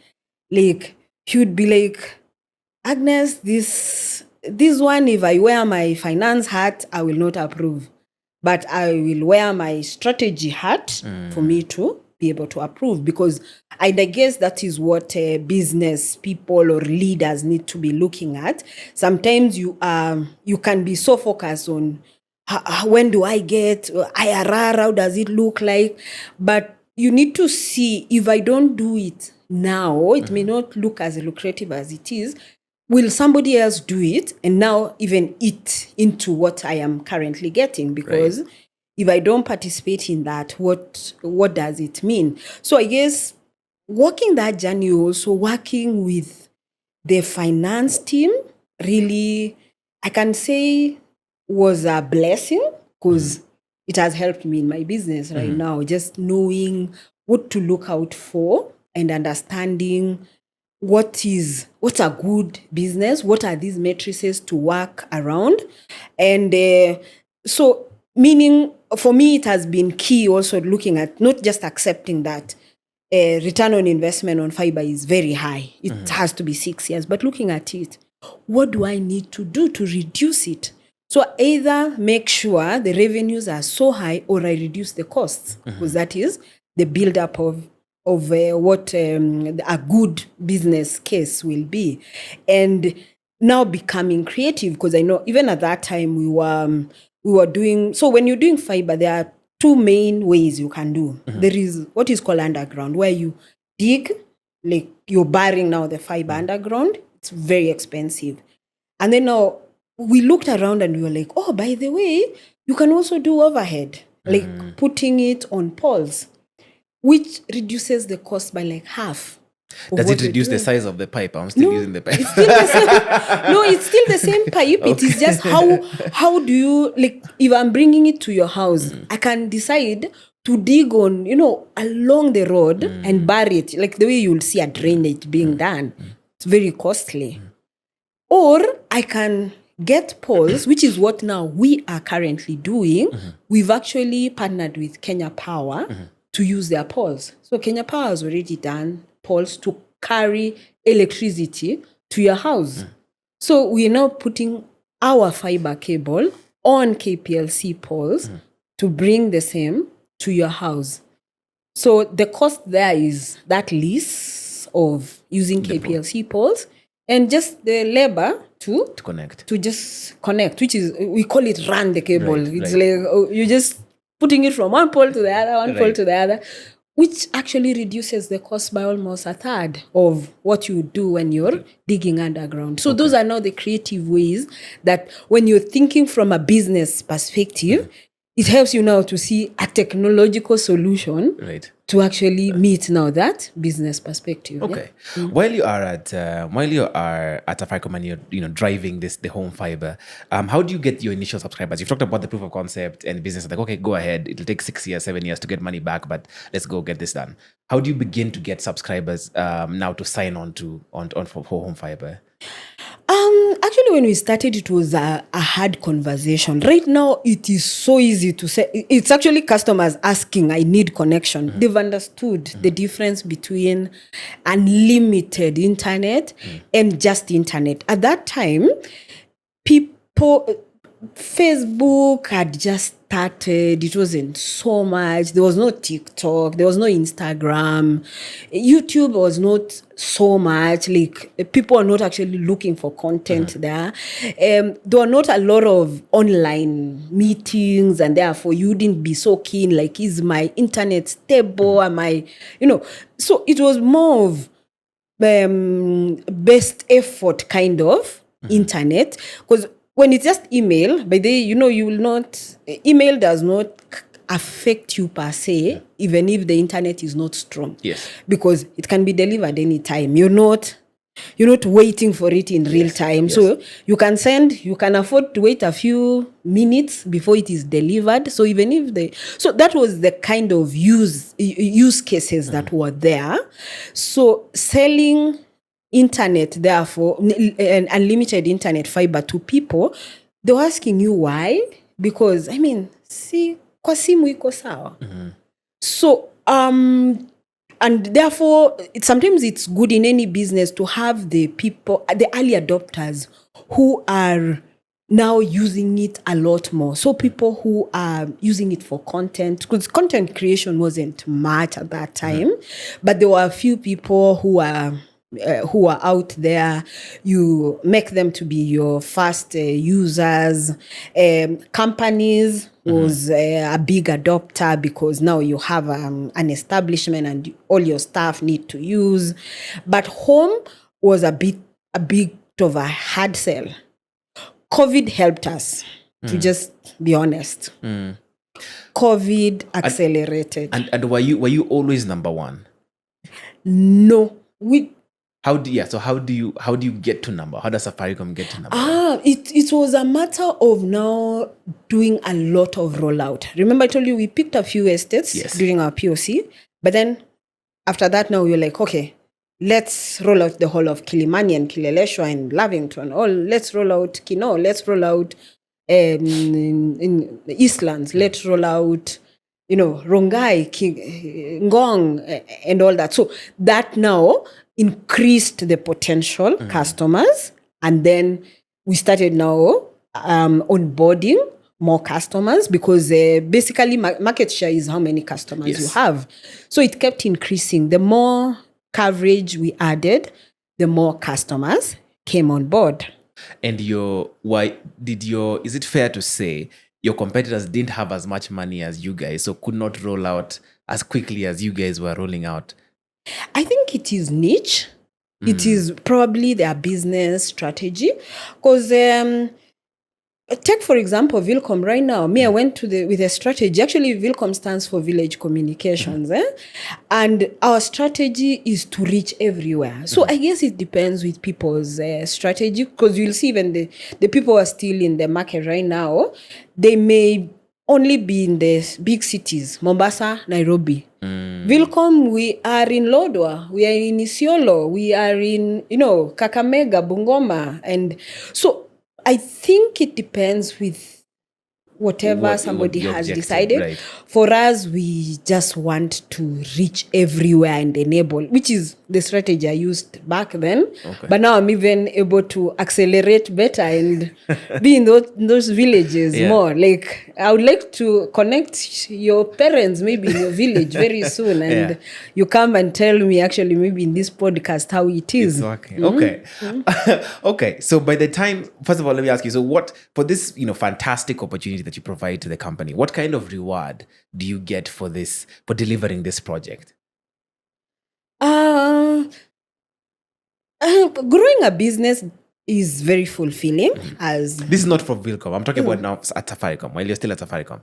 like he would be like, Agnes, this one, if I wear my finance hat, I will not approve. But I will wear my strategy hat for me to be able to approve, because I guess that is what business people or leaders need to be looking at. Sometimes you can be so focused on when do I get IRR, how does it look like? But you need to see, if I don't do it now, it may not look as lucrative as it is. Will somebody else do it and now even eat into what I am currently getting? Because if I don't participate in that, what does it mean? So I guess walking that journey, also working with the finance team, really, I can say was a blessing, because it has helped me in my business right now, just knowing what to look out for and understanding what's a good business, what are these matrices to work around. And so meaning for me, it has been key also looking at not just accepting that return on investment on fiber is very high. It has to be 6 years, but looking at it, what do I need to do to reduce it? So either make sure the revenues are so high, or I reduce the costs, because that is the build-up of what a good business case will be. And now becoming creative, because I know even at that time we were doing, so when you're doing fiber, there are two main ways you can do. There is what is called underground, where you dig, like you're burying now the fiber underground. It's very expensive. And then now we looked around and we were like, oh, by the way, you can also do overhead, like putting it on poles, which reduces the cost by like half. Does it reduce the size of the pipe? I'm still using the pipe. It's still the same. No, it's still the same pipe. Okay. It is just how do you, like, if I'm bringing it to your house, I can decide to dig on, along the road and bury it, like the way you'll see a drainage being done. It's very costly. Or I can get poles, which is what now we are currently doing. We've actually partnered with Kenya Power to use their poles. So Kenya Power has already done poles to carry electricity to your house. So we're now putting our fiber cable on KPLC poles to bring the same to your house. So the cost there is that lease of using KPLC poles and just the labor to connect, to just connect, which is, we call it run the cable. It's right. like you're just putting it from one pole to the other, one pole to the other, which actually reduces the cost by almost a third of what you do when you're digging underground. So those are now the creative ways that when you're thinking from a business perspective, it helps you now to see a technological solution to actually meet now that business perspective. Okay. While you are at Safaricom and you're driving the home fiber, how do you get your initial subscribers? You've talked about the proof of concept and business. Like, okay, go ahead. It'll take 6 years, 7 years to get money back, but let's go get this done. How do you begin to get subscribers now to sign on for home fiber? Actually, when we started, it was a hard conversation. Right now, it is so easy to say. It's actually customers asking, I need connection. They've understood the difference between unlimited internet and just internet. At that time, Facebook had just started. It wasn't so much. There was no TikTok. There was no Instagram. YouTube was not so much. Like, people are not actually looking for content there. There were not a lot of online meetings, and therefore you wouldn't be so keen. Like, is my internet stable? Am I, So it was more of best effort kind of internet, because when it's just email, by the way, you will not, email does not affect you per se, even if the internet is not strong. Yes. Because it can be delivered anytime. You're not waiting for it in real time. Yes. So you can afford to wait a few minutes before it is delivered. So even if so that was the kind of use cases that were there. So selling internet, therefore, and unlimited internet fiber to people, they were asking you why. Because, kwa simu iko sawa. So And therefore, sometimes it's good in any business to have the people, the early adopters who are now using it a lot more. So people who are using it for content, because content creation wasn't much at that time, but there were a few people who are out there. You make them to be your first users. Companies was a big adopter because now you have an establishment and all your staff need to use. But home was a big of a hard sell. COVID helped us, to just be honest. COVID accelerated. And were you always number one? No, How do you get to number? How does Safaricom get to number? It was a matter of now doing a lot of rollout. Remember I told you we picked a few estates during our POC, but then after that now we were like, okay, let's roll out the whole of Kilimani and Kileleshwa and Lavington. Let's roll out Kino. Let's roll out in the Eastlands. Let's roll out, Rongai, Ngong, and all that. So that now increased the potential customers. And then we started now onboarding more customers because basically market share is how many customers you have. So it kept increasing. The more coverage we added, the more customers came on board. And is it fair to say your competitors didn't have as much money as you guys, so could not roll out as quickly as you guys were rolling out? I think it is niche. It is probably their business strategy. Because take, for example, Vilcom right now. I went with a strategy. Actually, Vilcom stands for Village Communications. And our strategy is to reach everywhere. So I guess it depends with people's strategy. Because you'll see when the people who are still in the market right now, they may only be in the big cities, Mombasa, Nairobi. Vilcom, we are in Lodwar, we are in Isiolo, we are in, Kakamega, Bungoma. And so I think it depends with whatever somebody has decided. Right. For us, we just want to reach everywhere and enable, which is the strategy I used back then. Okay. But now I'm even able to accelerate better and be in those villages more. Like, I would like to connect your parents maybe in your village very soon. And you come and tell me actually maybe in this podcast how it is. Exactly. Okay. Okay. So by the time, first of all, let me ask you, so what, for this, fantastic opportunity that you provide to the company, what kind of reward do you get for delivering this project? Growing a business is very fulfilling. As this is not for Vilcom. I'm talking about now at Safaricom, while you're still at Safaricom.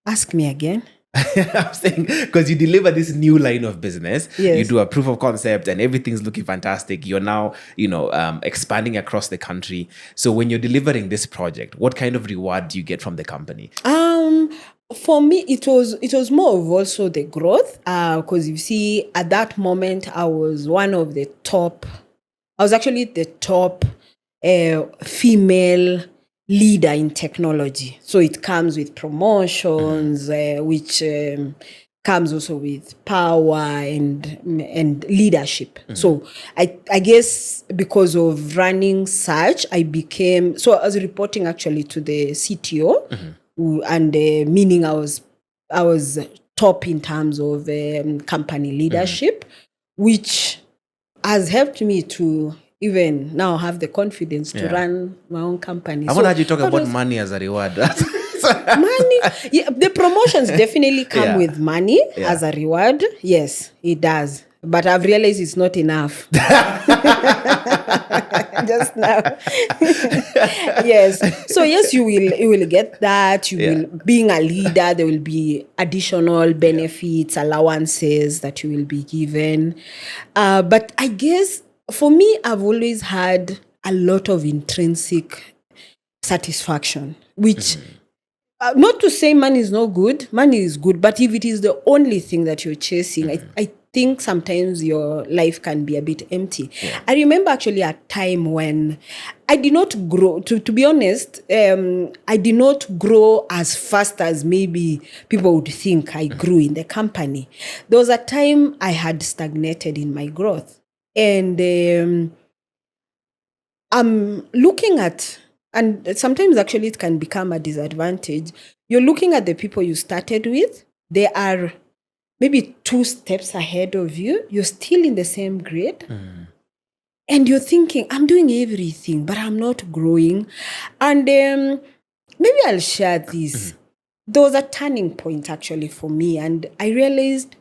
Ask me again. I'm saying because you deliver this new line of business, you do a proof of concept and everything's looking fantastic. You're now, expanding across the country. So when you're delivering this project, what kind of reward do you get from the company? For me, it was more of also the growth. Because you see, at that moment, I was actually the top female leader in technology. So it comes with promotions, which comes also with power and leadership. So I guess because of running such, I was reporting actually to the CTO, and meaning I was top in terms of company leadership, which has helped me to even now have the confidence to run my own company. I want to have you talk about money as a reward. Money, the promotions definitely come with money as a reward. Yes, it does. But I've realized it's not enough. Just now. Yes. So yes, you will get that. Being a leader, there will be additional benefits, allowances that you will be given. But I guess for me, I've always had a lot of intrinsic satisfaction, which not to say money is not good. Money is good, but if it is the only thing that you're chasing, I think sometimes your life can be a bit empty. I remember actually a time when I did not grow, to be honest, I did not grow as fast as maybe people would think I grew in the company. There was a time I had stagnated in my growth. And I'm looking at, and sometimes actually it can become a disadvantage. You're looking at the people you started with, they are maybe 2 steps ahead of you. You're still in the same grade. And you're thinking, I'm doing everything, but I'm not growing. And maybe I'll share this. There was a turning point actually for me. And I realized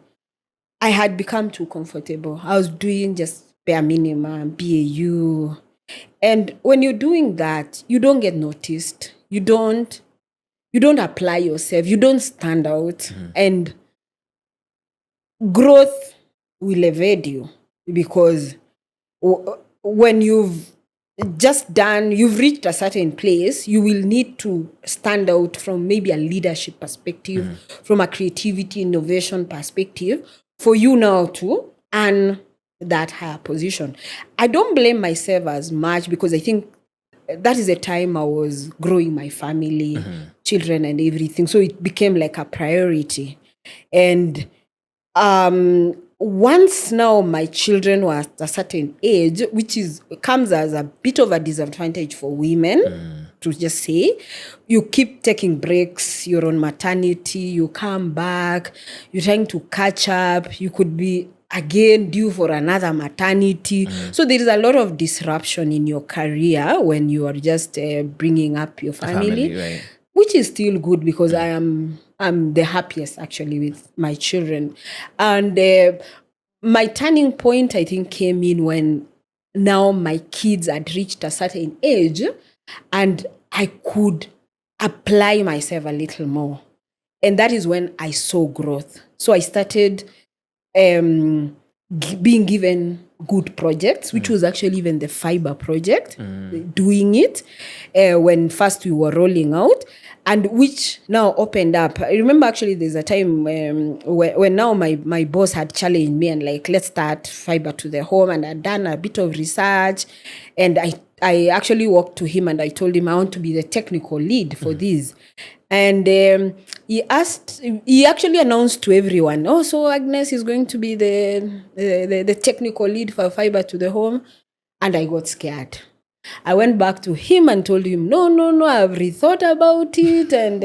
I had become too comfortable. I was doing just bare minimum, BAU. And when you're doing that, you don't get noticed. You don't apply yourself. You don't stand out. And growth will evade you, because when you've reached a certain place, you will need to stand out from maybe a leadership perspective, from a creativity, innovation perspective, for you now to earn that higher position. I don't blame myself as much, because I think that is the time I was growing my family, children and everything. So it became like a priority. And once now my children were at a certain age, which comes as a bit of a disadvantage for women, to just say, you keep taking breaks, you're on maternity, you come back, you're trying to catch up, you could be again due for another maternity. So there is a lot of disruption in your career when you are just bringing up your family, right. Which is still good, because I'm the happiest actually with my children. And my turning point, I think, came in when now my kids had reached a certain age and I could apply myself a little more. And that is when I saw growth. So I started being given good projects, which was actually even the fiber project, doing it when first we were rolling out, and which now opened up. I remember actually there's a time when now my boss had challenged me and like, let's start fiber to the home, and I'd done a bit of research, and I actually walked to him and I told him I want to be the technical lead for this. And he actually announced to everyone, oh, so Agnes is going to be the technical lead for fiber to the home. And I got scared. I went back to him and told him, no, I've rethought about it. And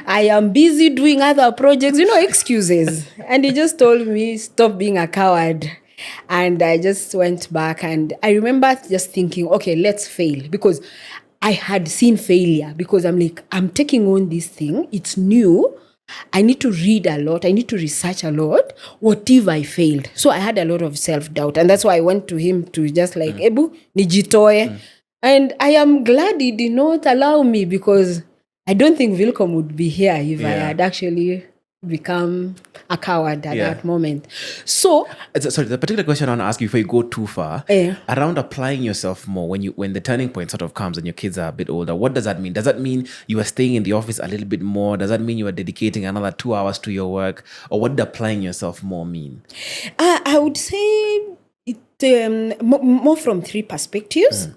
I am busy doing other projects, excuses. And he just told me, stop being a coward. And I just went back, and I remember just thinking, okay, let's fail, because I had seen failure, because I'm like, I'm taking on this thing. It's new. I need to read a lot. I need to research a lot. What if I failed? So I had a lot of self-doubt. And that's why I went to him to just like, Ebu, nijitoe. And I am glad he did not allow me, because I don't think Vilcom would be here if I had actually become a coward at that moment. So sorry, the particular question I want to ask you before you go too far, around applying yourself more, when the turning point sort of comes and your kids are a bit older, what does that mean? Does that mean you are staying in the office a little bit more? Does that mean you are dedicating another 2 hours to your work? Or what does applying yourself more mean? I would say it more from 3 perspectives.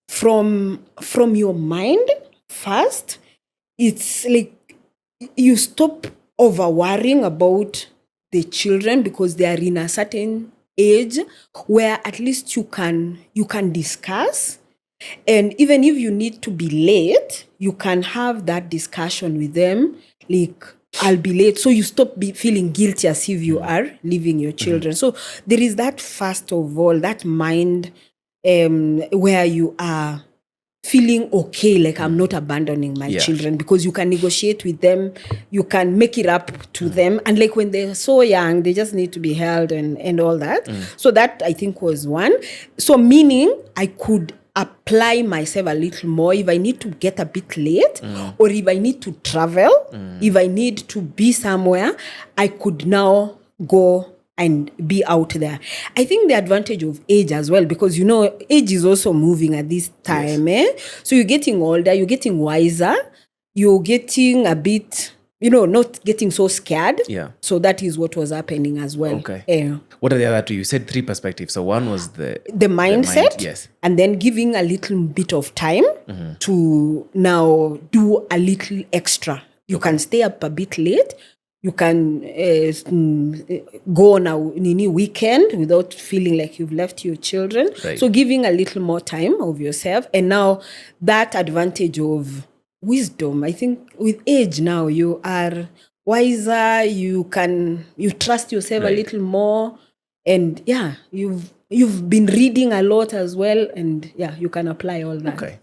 From your mind first, it's like you stop over worrying about the children, because they are in a certain age where at least you can discuss. And even if you need to be late, you can have that discussion with them, like, I'll be late. So you stop feeling guilty as if you are leaving your children. So there is that, first of all, that mind where you are feeling okay, like I'm not abandoning my children, because you can negotiate with them, you can make it up to them. And like when they're so young, they just need to be held and all that. So that, I think, was one. So meaning I could apply myself a little more if I need to get a bit late, or if I need to travel, if I need to be somewhere, I could now go and be out there. I think the advantage of age as well, because age is also moving at this time. So you're getting older, you're getting wiser, you're getting a bit not getting so scared. Yeah. So that is what was happening as well. Okay. Yeah. What are the other two? You said 3 perspectives. So one was the mindset, yes. and then giving a little bit of time to now do a little extra. You can stay up a bit late. You can go on a weekend without feeling like you've left your children. Right. So giving a little more time of yourself. And now that advantage of wisdom, I think with age now you are wiser, you trust yourself a little more. And you've been reading a lot as well, and you can apply all that. Okay.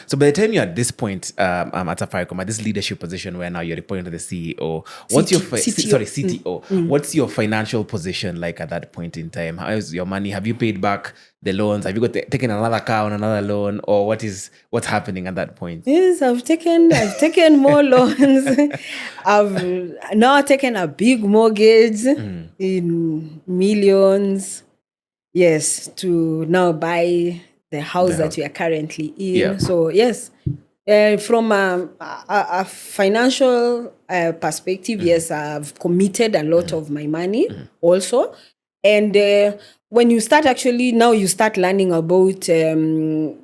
So by the time you're at this point at Safaricom, at this leadership position where now you're reporting to the CEO, what's your CTO? What's your financial position like at that point in time? How is your money? Have you paid back the loans? Have you taken another car on another loan, or what's happening at that point? Yes, I've taken more loans. I've now taken a big mortgage in millions. Yes, to now buy the house that we are currently in. Yeah. So yes, from a financial perspective, yes, I've committed a lot of my money also. And when you start now you start learning about doing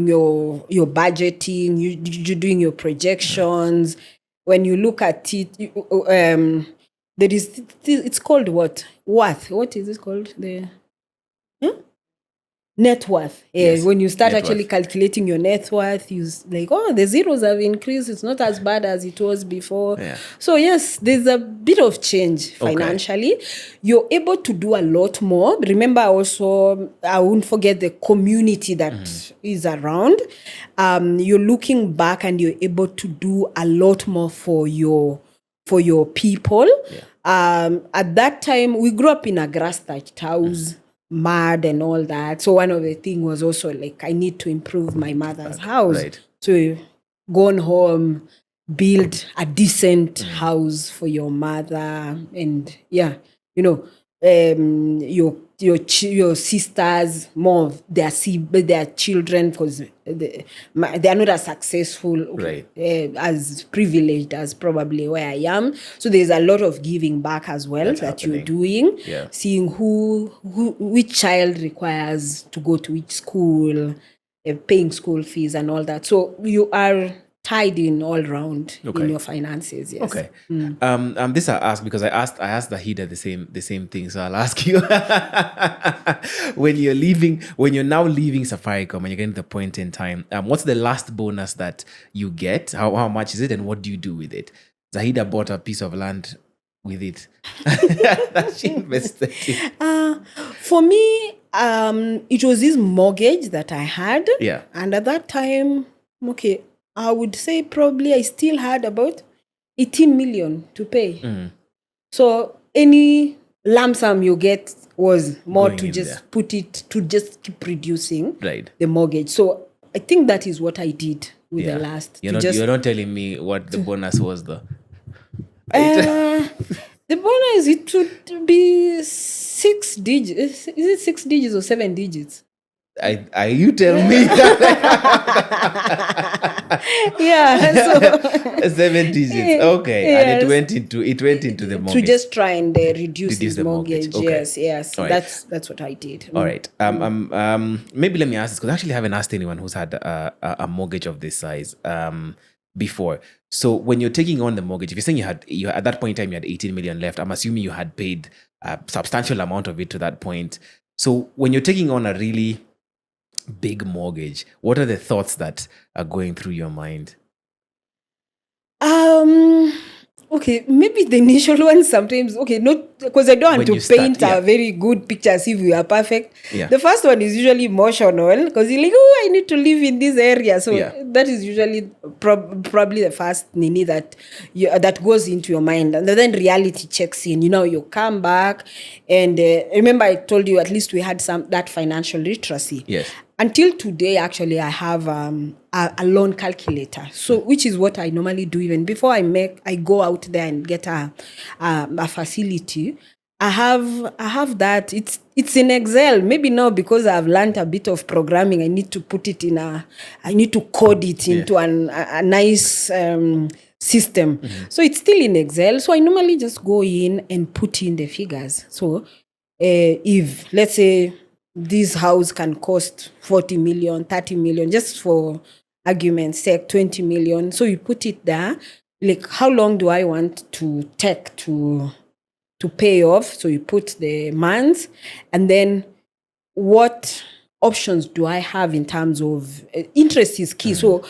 your budgeting, you doing your projections. When you look at it, there is, it's called what? Worth. What is it called? The net worth. Yes. When you start Net actually worth. calculating your net worth, you like, the zeros have increased. It's not as bad as it was before. Yeah. So yes, there's a bit of change financially. You're able to do a lot more. Remember also, I won't forget the community that is around. You're looking back and you're able to do a lot more for your people. Yeah. At that time, we grew up in a grass-thatched house, mud and all that. So one of the things was also like, I need to improve my mother's house. Right. So gone home, build a decent house for your mother, and your sisters, more of their children, because they are not as successful, as privileged as probably where I am. So there's a lot of giving back as well that you're doing, seeing which child requires to go to which school, paying school fees and all that. So you are tied in all round in your finances. Yes. Okay. This I asked because I asked Zahida the same thing. So I'll ask you when you're now leaving Safaricom and you're getting to the point in time, what's the last bonus that you get? How much is it, and what do you do with it? Zahida bought a piece of land with it that she invested in. For me, it was this mortgage that I had. Yeah. And at that time, I would say probably I still had about 18 million to pay. So any lump sum you get was more Going to in just there. put it to just keep reducing Right. the mortgage. So I think that is what I did with the last. You're not telling me what the bonus was though. The bonus, it would be 6 digits. Is it 6 digits or 7 digits? You tell me. So 7 digits. Okay. Yes. And it went into the mortgage. to just try and reduce his the mortgage. mortgage. Okay. Yes. All right. That's what I did. All right. Maybe let me ask this, because I actually haven't asked anyone who's had a mortgage of this size before. So when you're taking on the mortgage, if you're saying you at that point in time you had 18 million left, I'm assuming you had paid a substantial amount of it to that point. So when you're taking on a really big mortgage, what are the thoughts that are going through your mind? Okay, maybe the initial one sometimes, not because I don't want When to you paint start, a very good picture as if we are perfect. Yeah. The first one is usually emotional because you're like, I need to live in this area. So that is usually probably the first nini that goes into your mind. And then reality checks in. You come back and remember I told you at least we had that financial literacy. Yes. Until today, actually, I have a loan calculator. So, which is what I normally do even before I go out there and get a facility. I have that. It's in Excel. Maybe now because I've learned a bit of programming, I need to put it I need to code it into a nice system. So it's still in Excel. So I normally just go in and put in the figures. So if, let's say, this house can cost 40 million, 30 million, just for argument's sake, 20 million. So you put it there. Like, how long do I want to take to pay off? So you put the months, and then what options do I have in terms of interest is key. So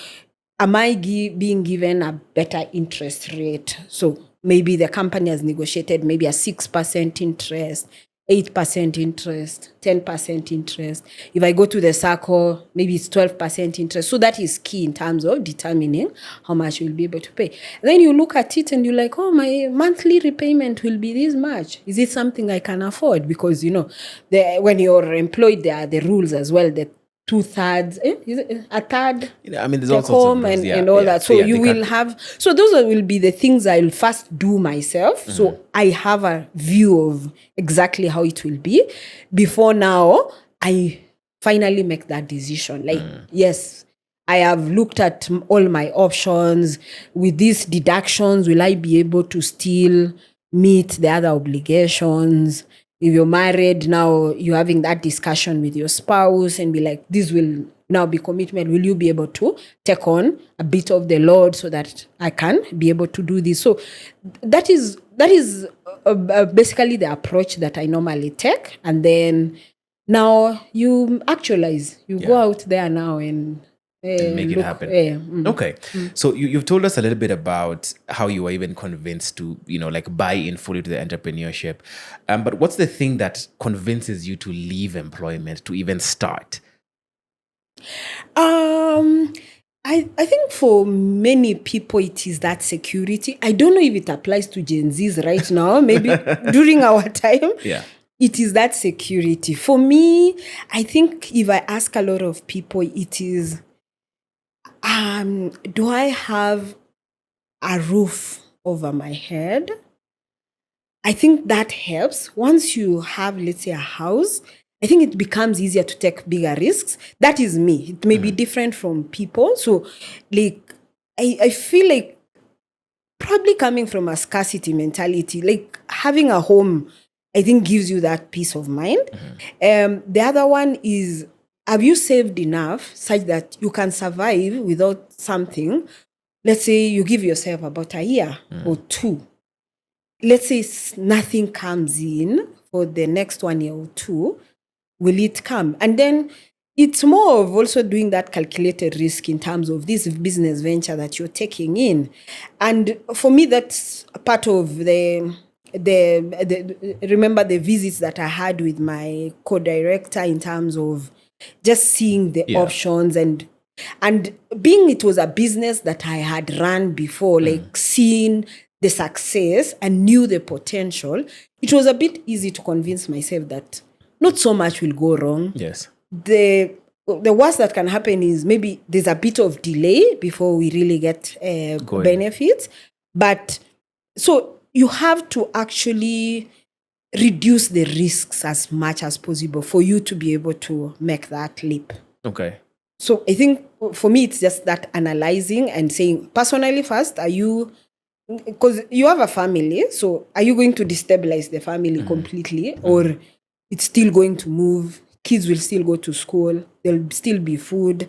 am I being given a better interest rate? So maybe the company has negotiated maybe a 6% interest, 8% interest, 10% interest. If I go to the circle, maybe it's 12% interest. So that is key in terms of determining how much you'll be able to pay. And then you look at it and you're like, oh, my monthly repayment will be this much. Is it something I can afford? Because, when you're employed, there are the rules as well, that 2/3, is it a third? There's all sorts of those, and all that. So you will have, so those will be the things I'll first do myself. So I have a view of exactly how it will be before now I finally make that decision. Like, yes, I have looked at all my options. With these deductions, will I be able to still meet the other obligations? If you're married, now you're having that discussion with your spouse and be like, this will now be commitment. Will you be able to take on a bit of the load so that I can be able to do this? So that is basically the approach that I normally take. And then now you actualize. You go out there now and make it happen. Okay. So you've told us a little bit about how you were even convinced to, buy in fully to the entrepreneurship. But what's the thing that convinces you to leave employment to even start? I think for many people, it is that security. I don't know if it applies to Gen Zs right now, maybe during our time. Yeah. It is that security. For me, I think if I ask a lot of people, it is, do I have a roof over my head? I think that helps. Once you have, let's say, a house, I think it becomes easier to take bigger risks. That is me. It may be different from people. So, like, I feel like probably coming from a scarcity mentality, like having a home, I think gives you that peace of mind. The other one is, have you saved enough such that you can survive without something? Let's say you give yourself about a year or two. Let's say nothing comes in for the next 1 year or two. Will it come? And then it's more of also doing that calculated risk in terms of this business venture that you're taking in. And for me, that's part of the remember the visits that I had with my co-director in terms of just seeing the options and being it was a business that I had run before, like seeing the success and knew the potential, it was a bit easy to convince myself that not so much will go wrong. Yes. The worst that can happen is maybe there's a bit of delay before we really get benefits. But so you have to actually reduce the risks as much as possible for you to be able to make that leap. Okay. So I think for me, it's just that analyzing and saying, personally first, are you, because you have a family, so are you going to destabilize the family completely, or it's still going to move? Kids will still go to school. There'll still be food.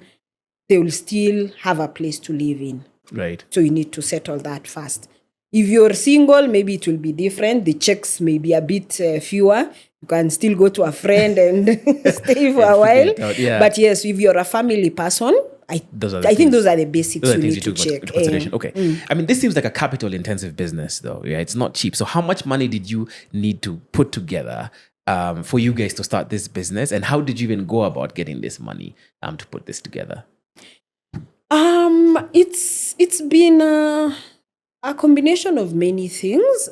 They will still have a place to live in. Right. So you need to settle that first. If you're single, maybe it will be different. The checks may be a bit fewer. You can still go to a friend and stay for a while. Yeah. But yes, if you're a family person, I think those are the basics you need to check. Okay. This seems like a capital-intensive business, though. Yeah, it's not cheap. So how much money did you need to put together for you guys to start this business? And how did you even go about getting this money to put this together? It's been a combination of many things.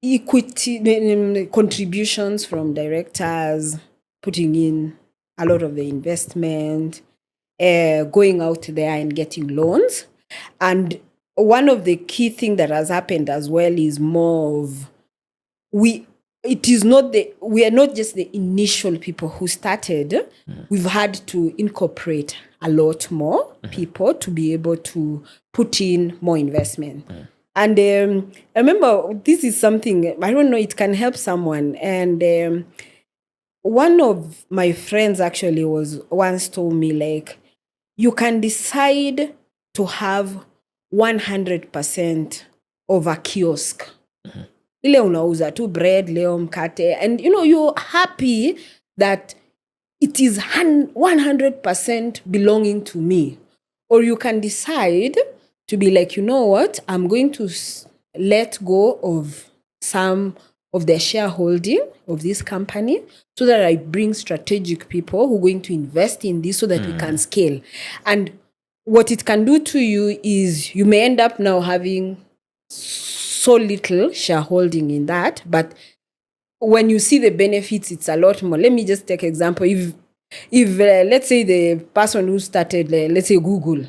Equity, contributions from directors, putting in a lot of the investment, going out there and getting loans. And one of the key things that has happened as well is more of we are not just the initial people who started. We've had to incorporate a lot more. people to be able to put in more investment. And I remember this is something, I don't know, it can help someone. And one of my friends actually was once told me, like, you can decide to have 100% of a kiosk. Ile unauza tu bread, leo mkate, and you're happy that it is 100% belonging to me. Or you can decide to be like, you know what, I'm going to let go of some of the shareholding of this company so that I bring strategic people who are going to invest in this so that we can scale. And what it can do to you is you may end up now having so little shareholding in that, but when you see the benefits, it's a lot more. Let me just take example. If let's say the person who started, let's say Google,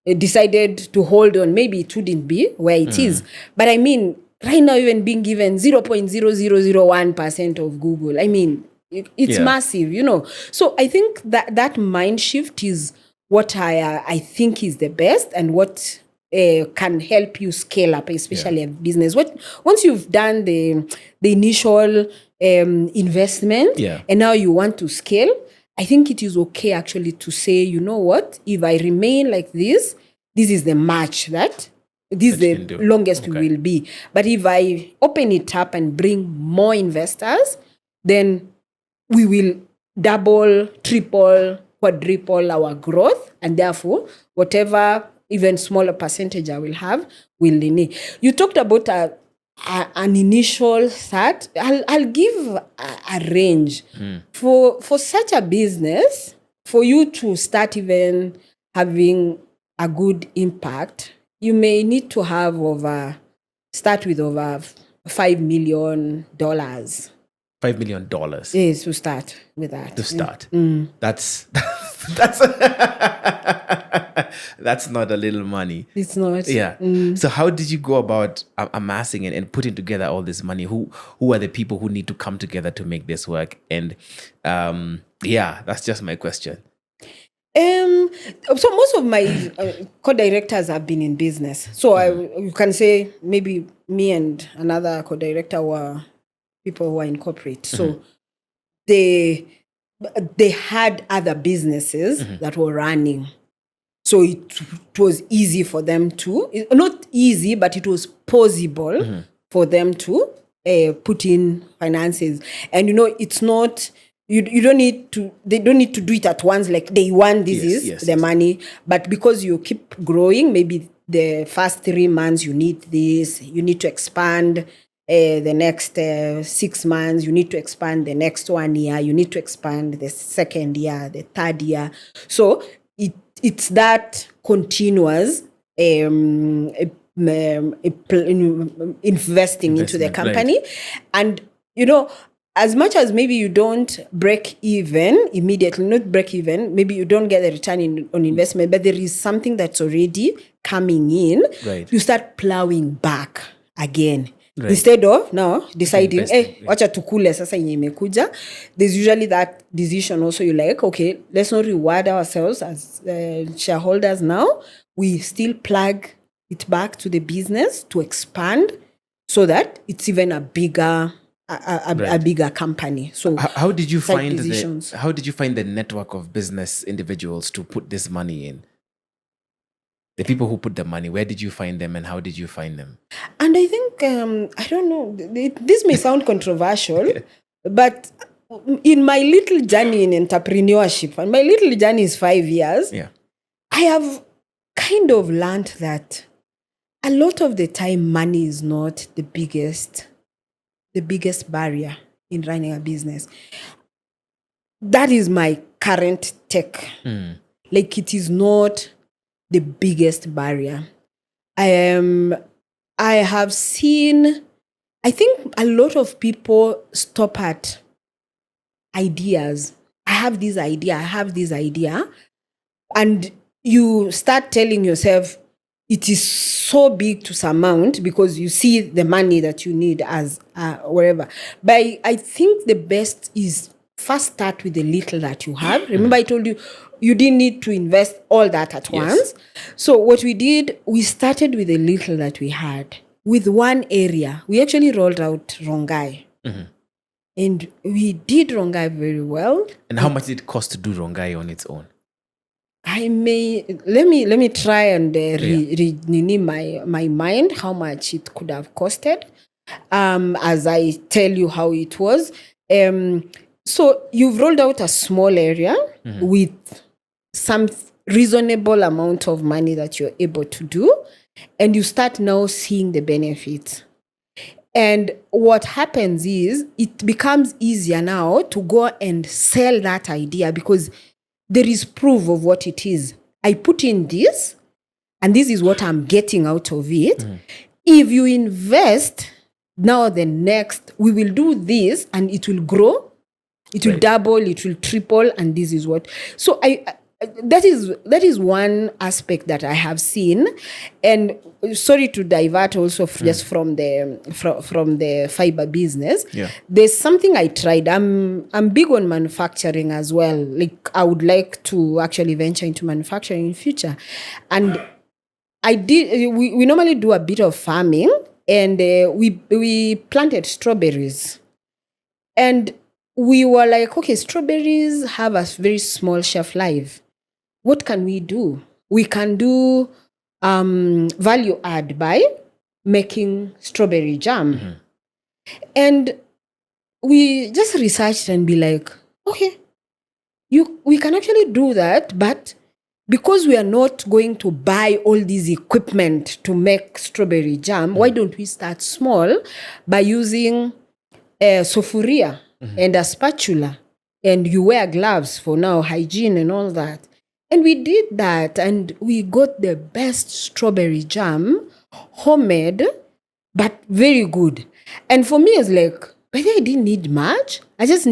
decided to hold on, maybe it wouldn't be where it is. But I mean, right now, even being given 0.0001% of Google, I mean, it's massive, So I think that mind shift is what I think is the best and what can help you scale up, especially a business. Once you've done the initial investment and now you want to scale, I think it is okay actually to say, you know what, if I remain like this is the match this is the longest we will be. But if I open it up and bring more investors, then we will double, triple, quadruple our growth, and therefore whatever even smaller percentage I will have will need. You talked about an initial start. I'll give a range for such a business. For you to start even having a good impact, you may need to have start with over $5 million. $5 million. Yes, to start with that. To start. That's that's not a little money. It's not. Yeah. So how did you go about amassing and putting together all this money? Who are the people who need to come together to make this work? And that's just my question. So most of my co-directors have been in business. So you can say maybe me and another co-director were people who are in corporate. So they had other businesses that were running. So it was easy for them to, not easy, but it was possible for them to put in finances. And it's not, you don't need to, they don't need to do it at once, like day one, this is the money. But because you keep growing, maybe the first 3 months you need this, you need to expand the next 6 months, you need to expand the next 1 year, you need to expand the second year, the third year. So it's that continuous investing into the company. Right. And, as much as maybe you don't break even immediately, not break even, maybe you don't get the return on investment, but there is something that's already coming in, right. You start plowing back again. Right. Instead of now deciding, wacha tukule sasa yenye imekuja, there's usually that decision also. You're like, okay, let's not reward ourselves as shareholders now. We still plug it back to the business to expand so that it's even a bigger a bigger company. So how did you find the network of business individuals to put this money in? The people who put the money, where did you find them and how did you find them? And I think, I don't know, this may sound controversial, but in my little journey in entrepreneurship, and my little journey is 5 years, I have kind of learned that a lot of the time money is not the biggest barrier in running a business. That is my current take. Like, it is not the biggest barrier. I have seen, I think a lot of people stop at ideas. I have this idea. And you start telling yourself it is so big to surmount because you see the money that you need as whatever. But I think the best is first start with the little that you have. Remember, I told you, you didn't need to invest all that at once. So what we did, we started with the little that we had. With one area, we actually rolled out Rongai. And we did Rongai very well. And how much did it cost to do Rongai on its own? Let me try and renew my mind how much it could have costed. As I tell you how it was. So you've rolled out a small area with some reasonable amount of money that you're able to do, and you start now seeing the benefits. And what happens is it becomes easier now to go and sell that idea because there is proof of what it is. I put in this, and this is what I'm getting out of it. If you invest, now the next, we will do this, and it will grow, it will double, it will triple, and this is what. So that is one aspect that I have seen. And sorry to divert also just from the fiber business. There's something I tried. I'm big on manufacturing as well. Like I would like to actually venture into manufacturing in future. And we normally do a bit of farming, and we planted strawberries. And we were like, okay, strawberries have a very small shelf life. What can we do? We can do value add by making strawberry jam. And we just researched and be like, okay, we can actually do that, but because we are not going to buy all these equipment to make strawberry jam, why don't we start small by using sufuria and a spatula, and you wear gloves for now, hygiene and all that. And we did that, and we got the best strawberry jam, homemade, but very good. And for me, it's like, but I didn't need much. I just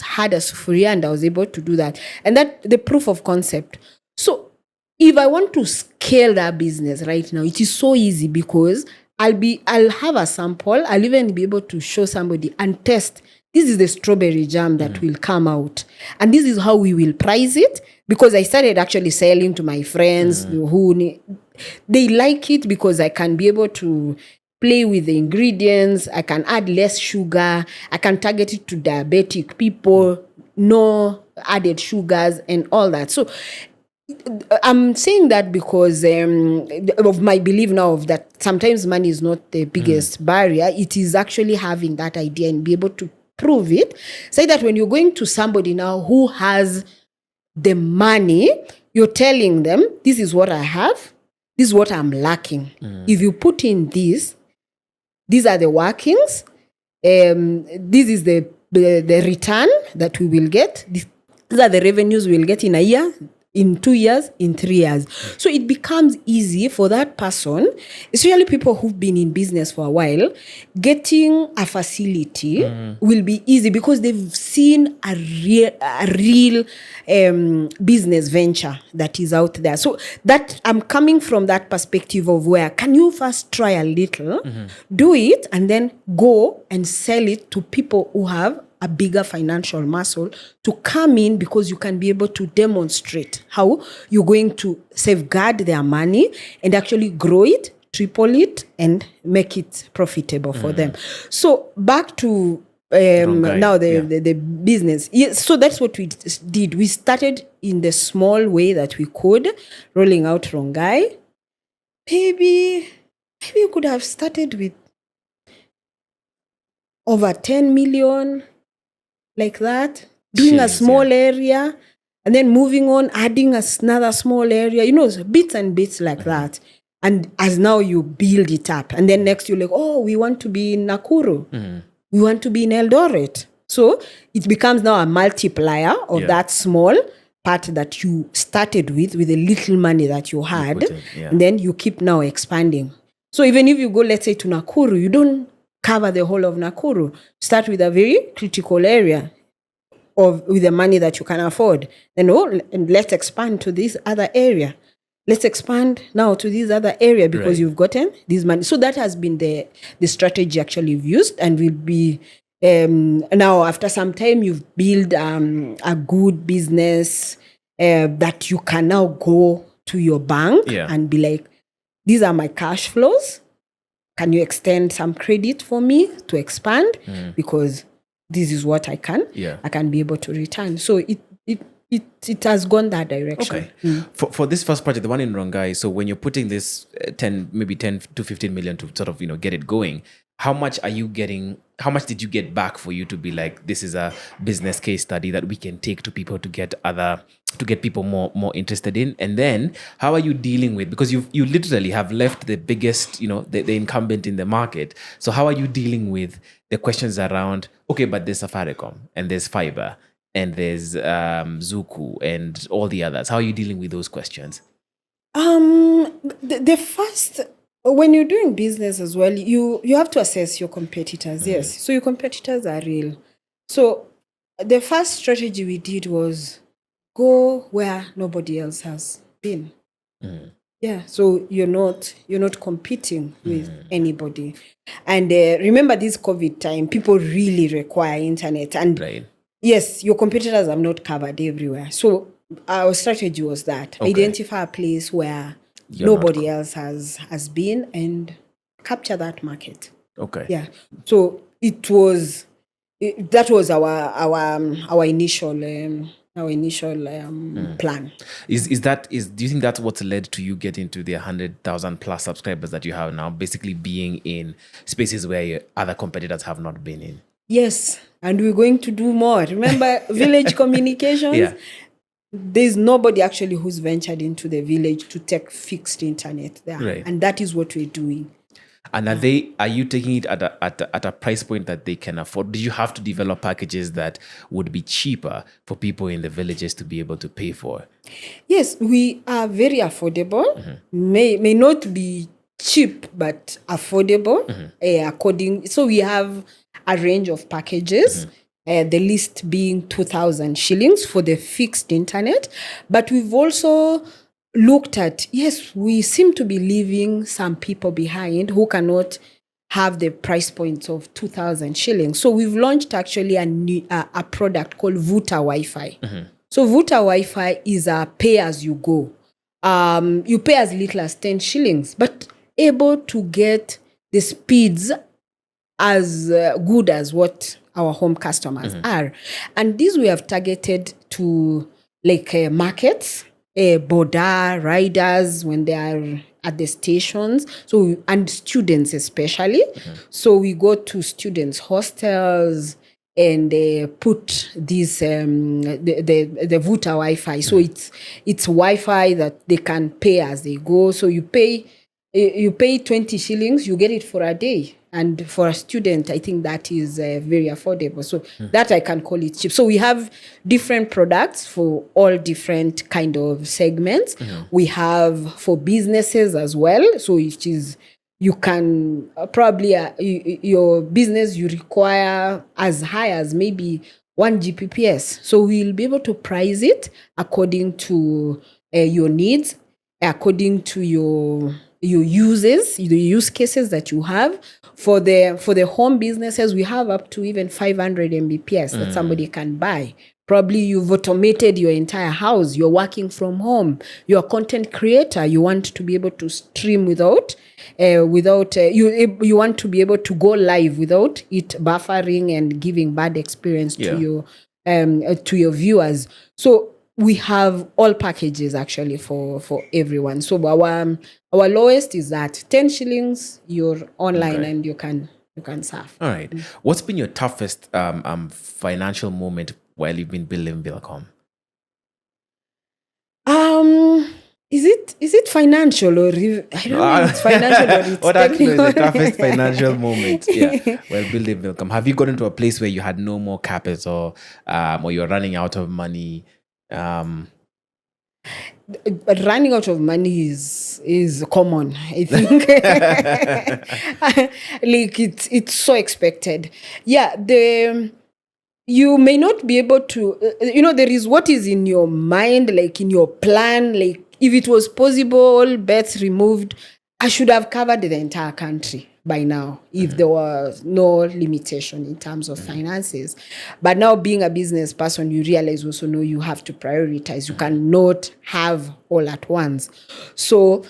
had a sufuria, and I was able to do that. And that the proof of concept. So if I want to scale that business right now, it is so easy because I'll have a sample. I'll even be able to show somebody and test. This is the strawberry jam that will come out. And this is how we will price it. Because I started actually selling to my friends who they like it because I can be able to play with the ingredients. I can add less sugar. I can target it to diabetic people, no added sugars and all that. So I'm saying that because of my belief now of that sometimes money is not the biggest barrier. It is actually having that idea and be able to prove it. Say that when you're going to somebody now who has the money, you're telling them, this is what I have, this is what I'm lacking. If you put in this, these are the workings, this is the return that we will get, these are the revenues we'll get in a year, in 2 years, in 3 years. So it becomes easy for that person, especially people who've been in business for a while, getting a facility will be easy because they've seen a real business venture that is out there. So that I'm coming from that perspective of where can you first try a little, do it, and then go and sell it to people who have a bigger financial muscle to come in because you can be able to demonstrate how you're going to safeguard their money and actually grow it, triple it, and make it profitable for them. So back to now the business. Yes, so that's what we did. We started in the small way that we could, rolling out Rongai. Maybe we could have started with over 10 million, like that, doing a small area, and then moving on, adding another small area, bits and bits like that. And as now you build it up, and then next you're like, oh, we want to be in Nakuru. We want to be in Eldoret. So it becomes now a multiplier of that small part that you started with the little money that you had, and then you keep now expanding. So even if you go, let's say, to Nakuru, you don't cover the whole of Nakuru. Start with a very critical area with the money that you can afford. Then, and let's expand to this other area. Let's expand now to this other area because you've gotten this money. So that has been the strategy actually we've used, and will be Now after some time you've built a good business that you can now go to your bank and be like, these are my cash flows. Can you extend some credit for me to expand? Because this is what I can be able to return. So it has gone that direction. Okay. For this first project, the one in Rongai, so when you're putting this 10 to 15 million to sort of, get it going, how much did you get back for you to be like, this is a business case study that we can take to people to get people more interested in? And then how are you dealing with, because you literally have left the biggest, the incumbent in the market. So how are you dealing with the questions around, okay, but there's Safaricom and there's fiber and there's Zuku and all the others? How are you dealing with those questions? The first, when you're doing business as well, you have to assess your competitors. Yes. So your competitors are real. So the first strategy we did was go where nobody else has been. Yeah. So you're not competing with anybody. And remember this COVID time, people really require internet. And yes, your competitors are not covered everywhere. So our strategy was that identify a place where nobody else has been and capture that market. Okay. Yeah. So that was our initial plan. Do you think that's what's led to you getting to the 100,000 plus subscribers that you have now, basically being in spaces where your other competitors have not been in? Yes, and we're going to do more. Remember village communications? Yeah. There's nobody actually who's ventured into the village to take fixed internet there. Right. And that is what we're doing. And are you taking it at a price point that they can afford? Do you have to develop packages that would be cheaper for people in the villages to be able to pay for? Yes, we are very affordable. May not be cheap, but affordable. So we have a range of packages. The list being 2,000 shillings for the fixed internet. But we've also looked at, yes, we seem to be leaving some people behind who cannot have the price points of 2,000 shillings. So we've launched actually a product called Vuta Wi-Fi. So Vuta Wi-Fi is a pay as you go. You pay as little as 10 shillings, but able to get the speeds as good as what our home customers are. And these we have targeted to markets, border riders when they are at the stations, and students especially. So we go to students' hostels and put these the Vuta Wi-Fi. So it's Wi-Fi that they can pay as they go. So you pay 20 shillings, you get it for a day. And for a student, I think that is very affordable. So that I can call it cheap. So we have different products for all different kind of segments. We have for businesses as well. So it is, you can probably, your business, you require as high as maybe 1 Gbps. So we'll be able to price it according to your needs, according to your uses, the use cases that you have. For the home businesses, we have up to even 500 Mbps that somebody can buy. Probably you've automated your entire house. You're working from home. You're a content creator. You want to be able to stream without you want to be able to go live without it buffering and giving bad experience to your viewers. So we have all packages actually for everyone. So our lowest is that 10 shillings, you're online and you can surf. All right. What's been your toughest financial moment while you've been building Vilcom? Is it financial or I don't know if it's financial or it's what actually is technical? the toughest financial moment while building Vilcom? Have you gotten to a place where you had no more capital or you're running out of money? But running out of money is common, I think. It's so expected. Yeah, you may not be able to, there is what is in your mind, like in your plan, like if it was possible, bets removed, I should have covered the entire country. by now if there was no limitation in terms of finances. But now being a business person, you realize also no, you have to prioritize. You cannot have all at once. So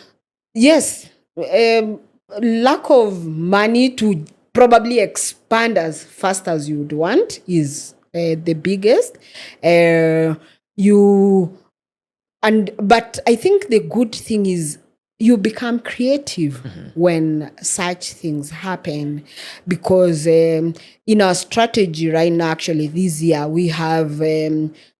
yes, lack of money to probably expand as fast as you would want is the biggest. But I think the good thing is you become creative when such things happen, because in our strategy right now, actually this year, we have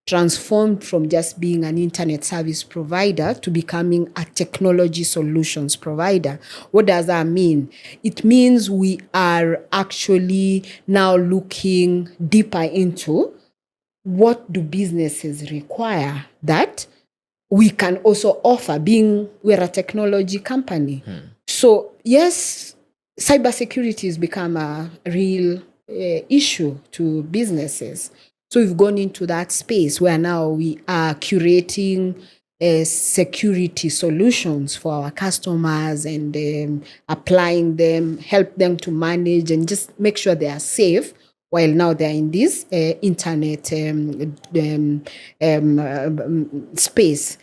transformed from just being an internet service provider to becoming a technology solutions provider. What does that mean? It means we are actually now looking deeper into what do businesses require that we can also offer, being we're a technology company. So yes, cybersecurity has become a real issue to businesses. So we've gone into that space where now we are curating security solutions for our customers and applying them, help them to manage and just make sure they are safe while now they're in this internet space.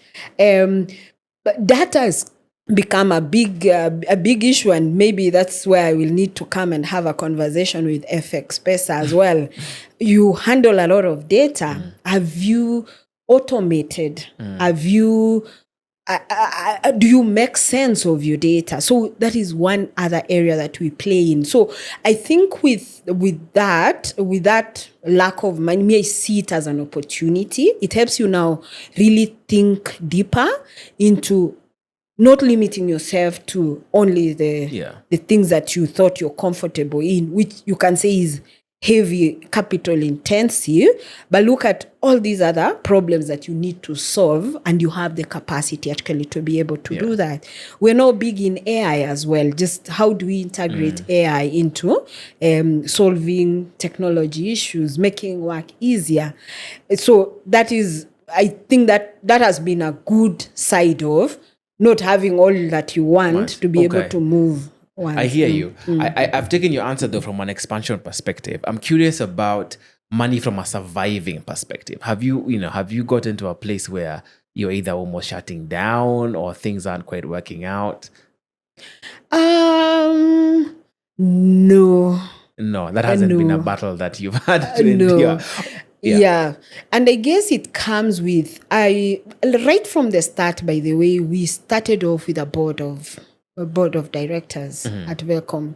But that has become a big issue, and maybe that's where I will need to come and have a conversation with FX Pesa as well. You handle a lot of data. Have you automated? Have you do you make sense of your data? So that is one other area that we play in. So I think with that lack of money, may I see it as an opportunity. It helps you now really think deeper into not limiting yourself to only the things that you thought you're comfortable in, which you can say is heavy capital intensive, but look at all these other problems that you need to solve, and you have the capacity actually to be able to do that. We're now big in AI as well. Just how do we integrate AI into solving technology issues, making work easier? So that is, I think that has been a good side of not having all that you want to be able to move. I hear you. I've taken your answer though from an expansion perspective. I'm curious about money from a surviving perspective. Have you got into a place where you're either almost shutting down or things aren't quite working out? No. No, that hasn't been a battle that you've had to endure. Yeah. And I guess it comes with, right from the start, by the way, we started off with a board of directors at Vilcom.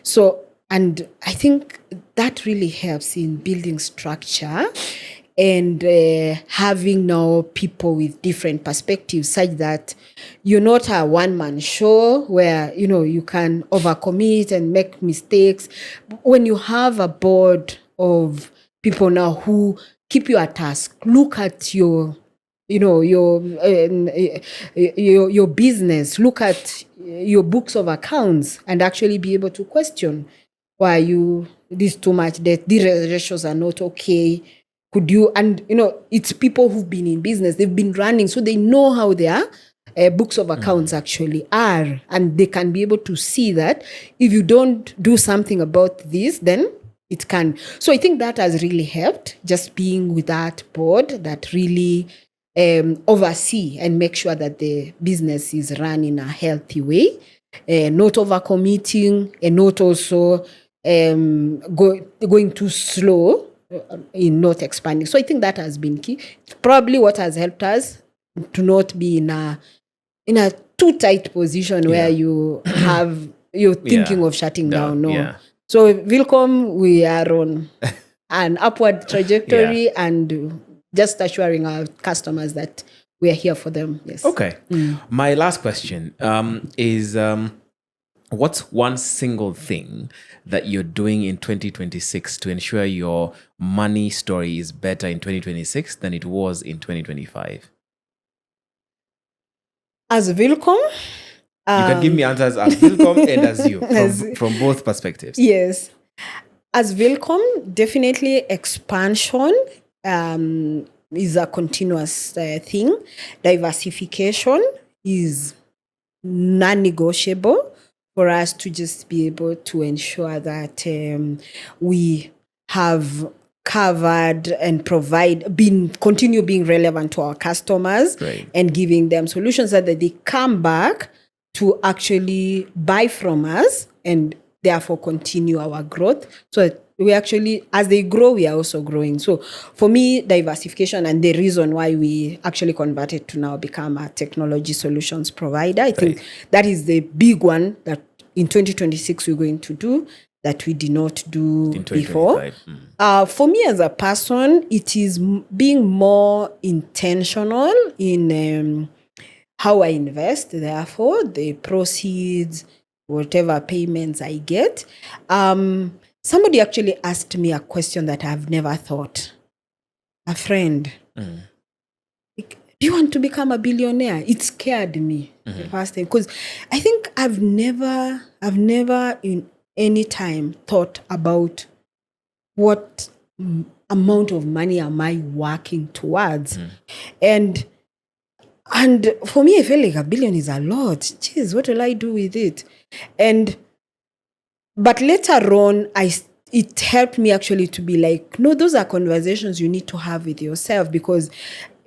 So, and I think that really helps in building structure and having now people with different perspectives, such that you're not a one-man show where, you can overcommit and make mistakes. When you have a board of people now who keep you at task, look at your business, look at your books of accounts, and actually be able to question, why this too much debt, these ratios are not okay. Could you, and it's people who've been in business, they've been running, so they know how their books of accounts actually are, and they can be able to see that if you don't do something about this, then it can. So I think that has really helped, just being with that board that really oversee and make sure that the business is run in a healthy way, not overcommitting and not also going too slow in not expanding. So I think that has been key. Probably what has helped us to not be in a too tight position where you're thinking of shutting down. No. So Vilcom, we are on an upward trajectory and just assuring our customers that we are here for them. Yes. Okay. My last question is, what's one single thing that you're doing in 2026 to ensure your money story is better in 2026 than it was in 2025? As Vilcom? You can give me answers as Vilcom and as you, from both perspectives. Yes. As Vilcom, definitely expansion is a continuous thing. Diversification is non-negotiable for us to just be able to ensure that we have covered and continue being relevant to our customers, Right. and giving them solutions so that they come back to actually buy from us and therefore continue our growth. So we actually, as they grow, we are also growing. So for me, diversification, and the reason why we actually converted to now become a technology solutions provider, I think that is the big one that in 2026 we're going to do that we did not do In before. 2025. For me as a person, it is being more intentional in how I invest, therefore, the proceeds, whatever payments I get. Somebody actually asked me a question that I've never thought. A friend, like, do you want to become a billionaire? It scared me the first time, because I think I've never in any time thought about what amount of money am I working towards. And for me, I feel like $1 billion is a lot. Jeez, what will I do with it? But later on, it helped me actually to be like, no, those are conversations you need to have with yourself, because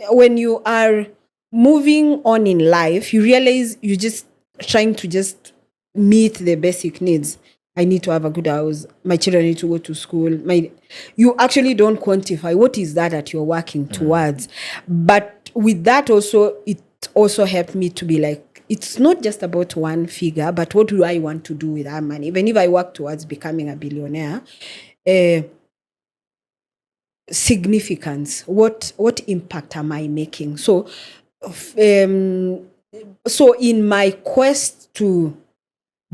when you are moving on in life, you realize you're just trying to just meet the basic needs. I need to have a good house. My children need to go to school. You actually don't quantify what is that you're working towards. But with that also, it also helped me to be like, it's not just about one figure, but what do I want to do with that money? Even if I work towards becoming a billionaire, significance, what impact am I making? So in my quest to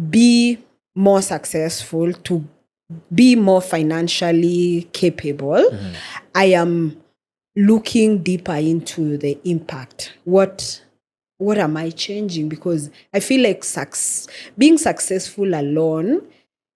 be more successful, to be more financially capable, I am looking deeper into the impact. What am I changing? Because I feel like being successful alone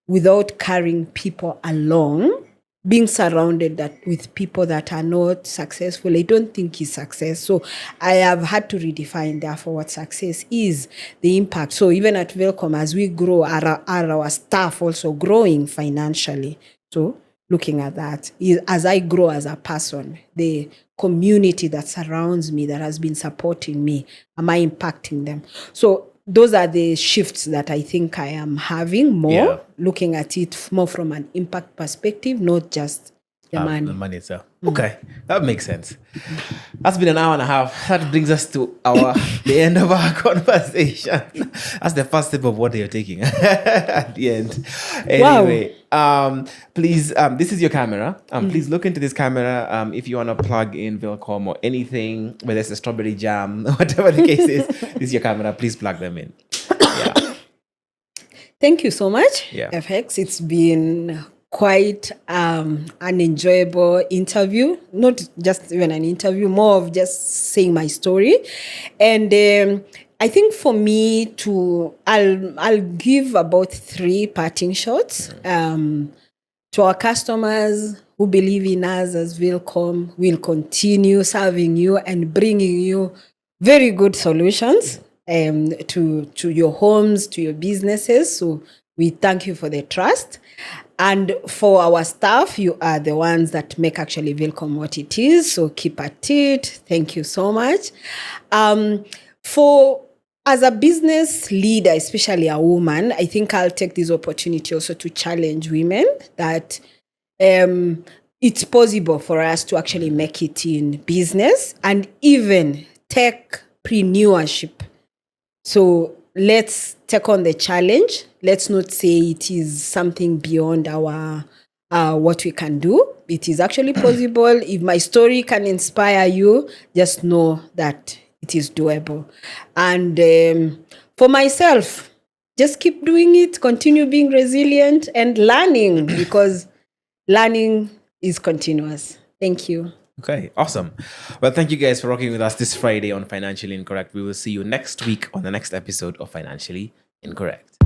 without carrying people along, being surrounded with people that are not successful, I don't think is success. So I have had to redefine, therefore, what success is, the impact. So even at Vilcom, as we grow, are our staff also growing financially? So looking at that, as I grow as a person, the community that surrounds me, that has been supporting me, am I impacting them? So those are the shifts that I think I am having more, looking at it more from an impact perspective, not just the money. The money itself. Okay, that makes sense. That's been an hour and a half. That brings us to the end of our conversation. That's the first step of what you're taking at the end. Anyway, please, this is your camera. Please look into this camera. If you want to plug in Vilcom or anything, whether it's a strawberry jam, whatever the case is, this is your camera. Please plug them in. Yeah. Thank you so much, Yeah. FX. It's been quite an enjoyable interview, not just even an interview, more of just saying my story. And I think for me I'll give about 3 parting shots to our customers who believe in us as Vilcom. We'll continue serving you and bringing you very good solutions to your homes, to your businesses. So we thank you for the trust. And for our staff, you are the ones that make actually Vilcom what it is. So keep at it. Thank you so much. As a business leader, especially a woman, I think I'll take this opportunity also to challenge women that it's possible for us to actually make it in business and even techpreneurship. So let's take on the challenge. Let's not say it is something beyond our what we can do. It is actually possible. If my story can inspire you, just know that it is doable. And for myself, just keep doing it, continue being resilient and learning, because learning is continuous. Thank you. Okay, awesome. Well, thank you guys for rocking with us this Friday on Financially Incorrect. We will see you next week on the next episode of Financially Incorrect.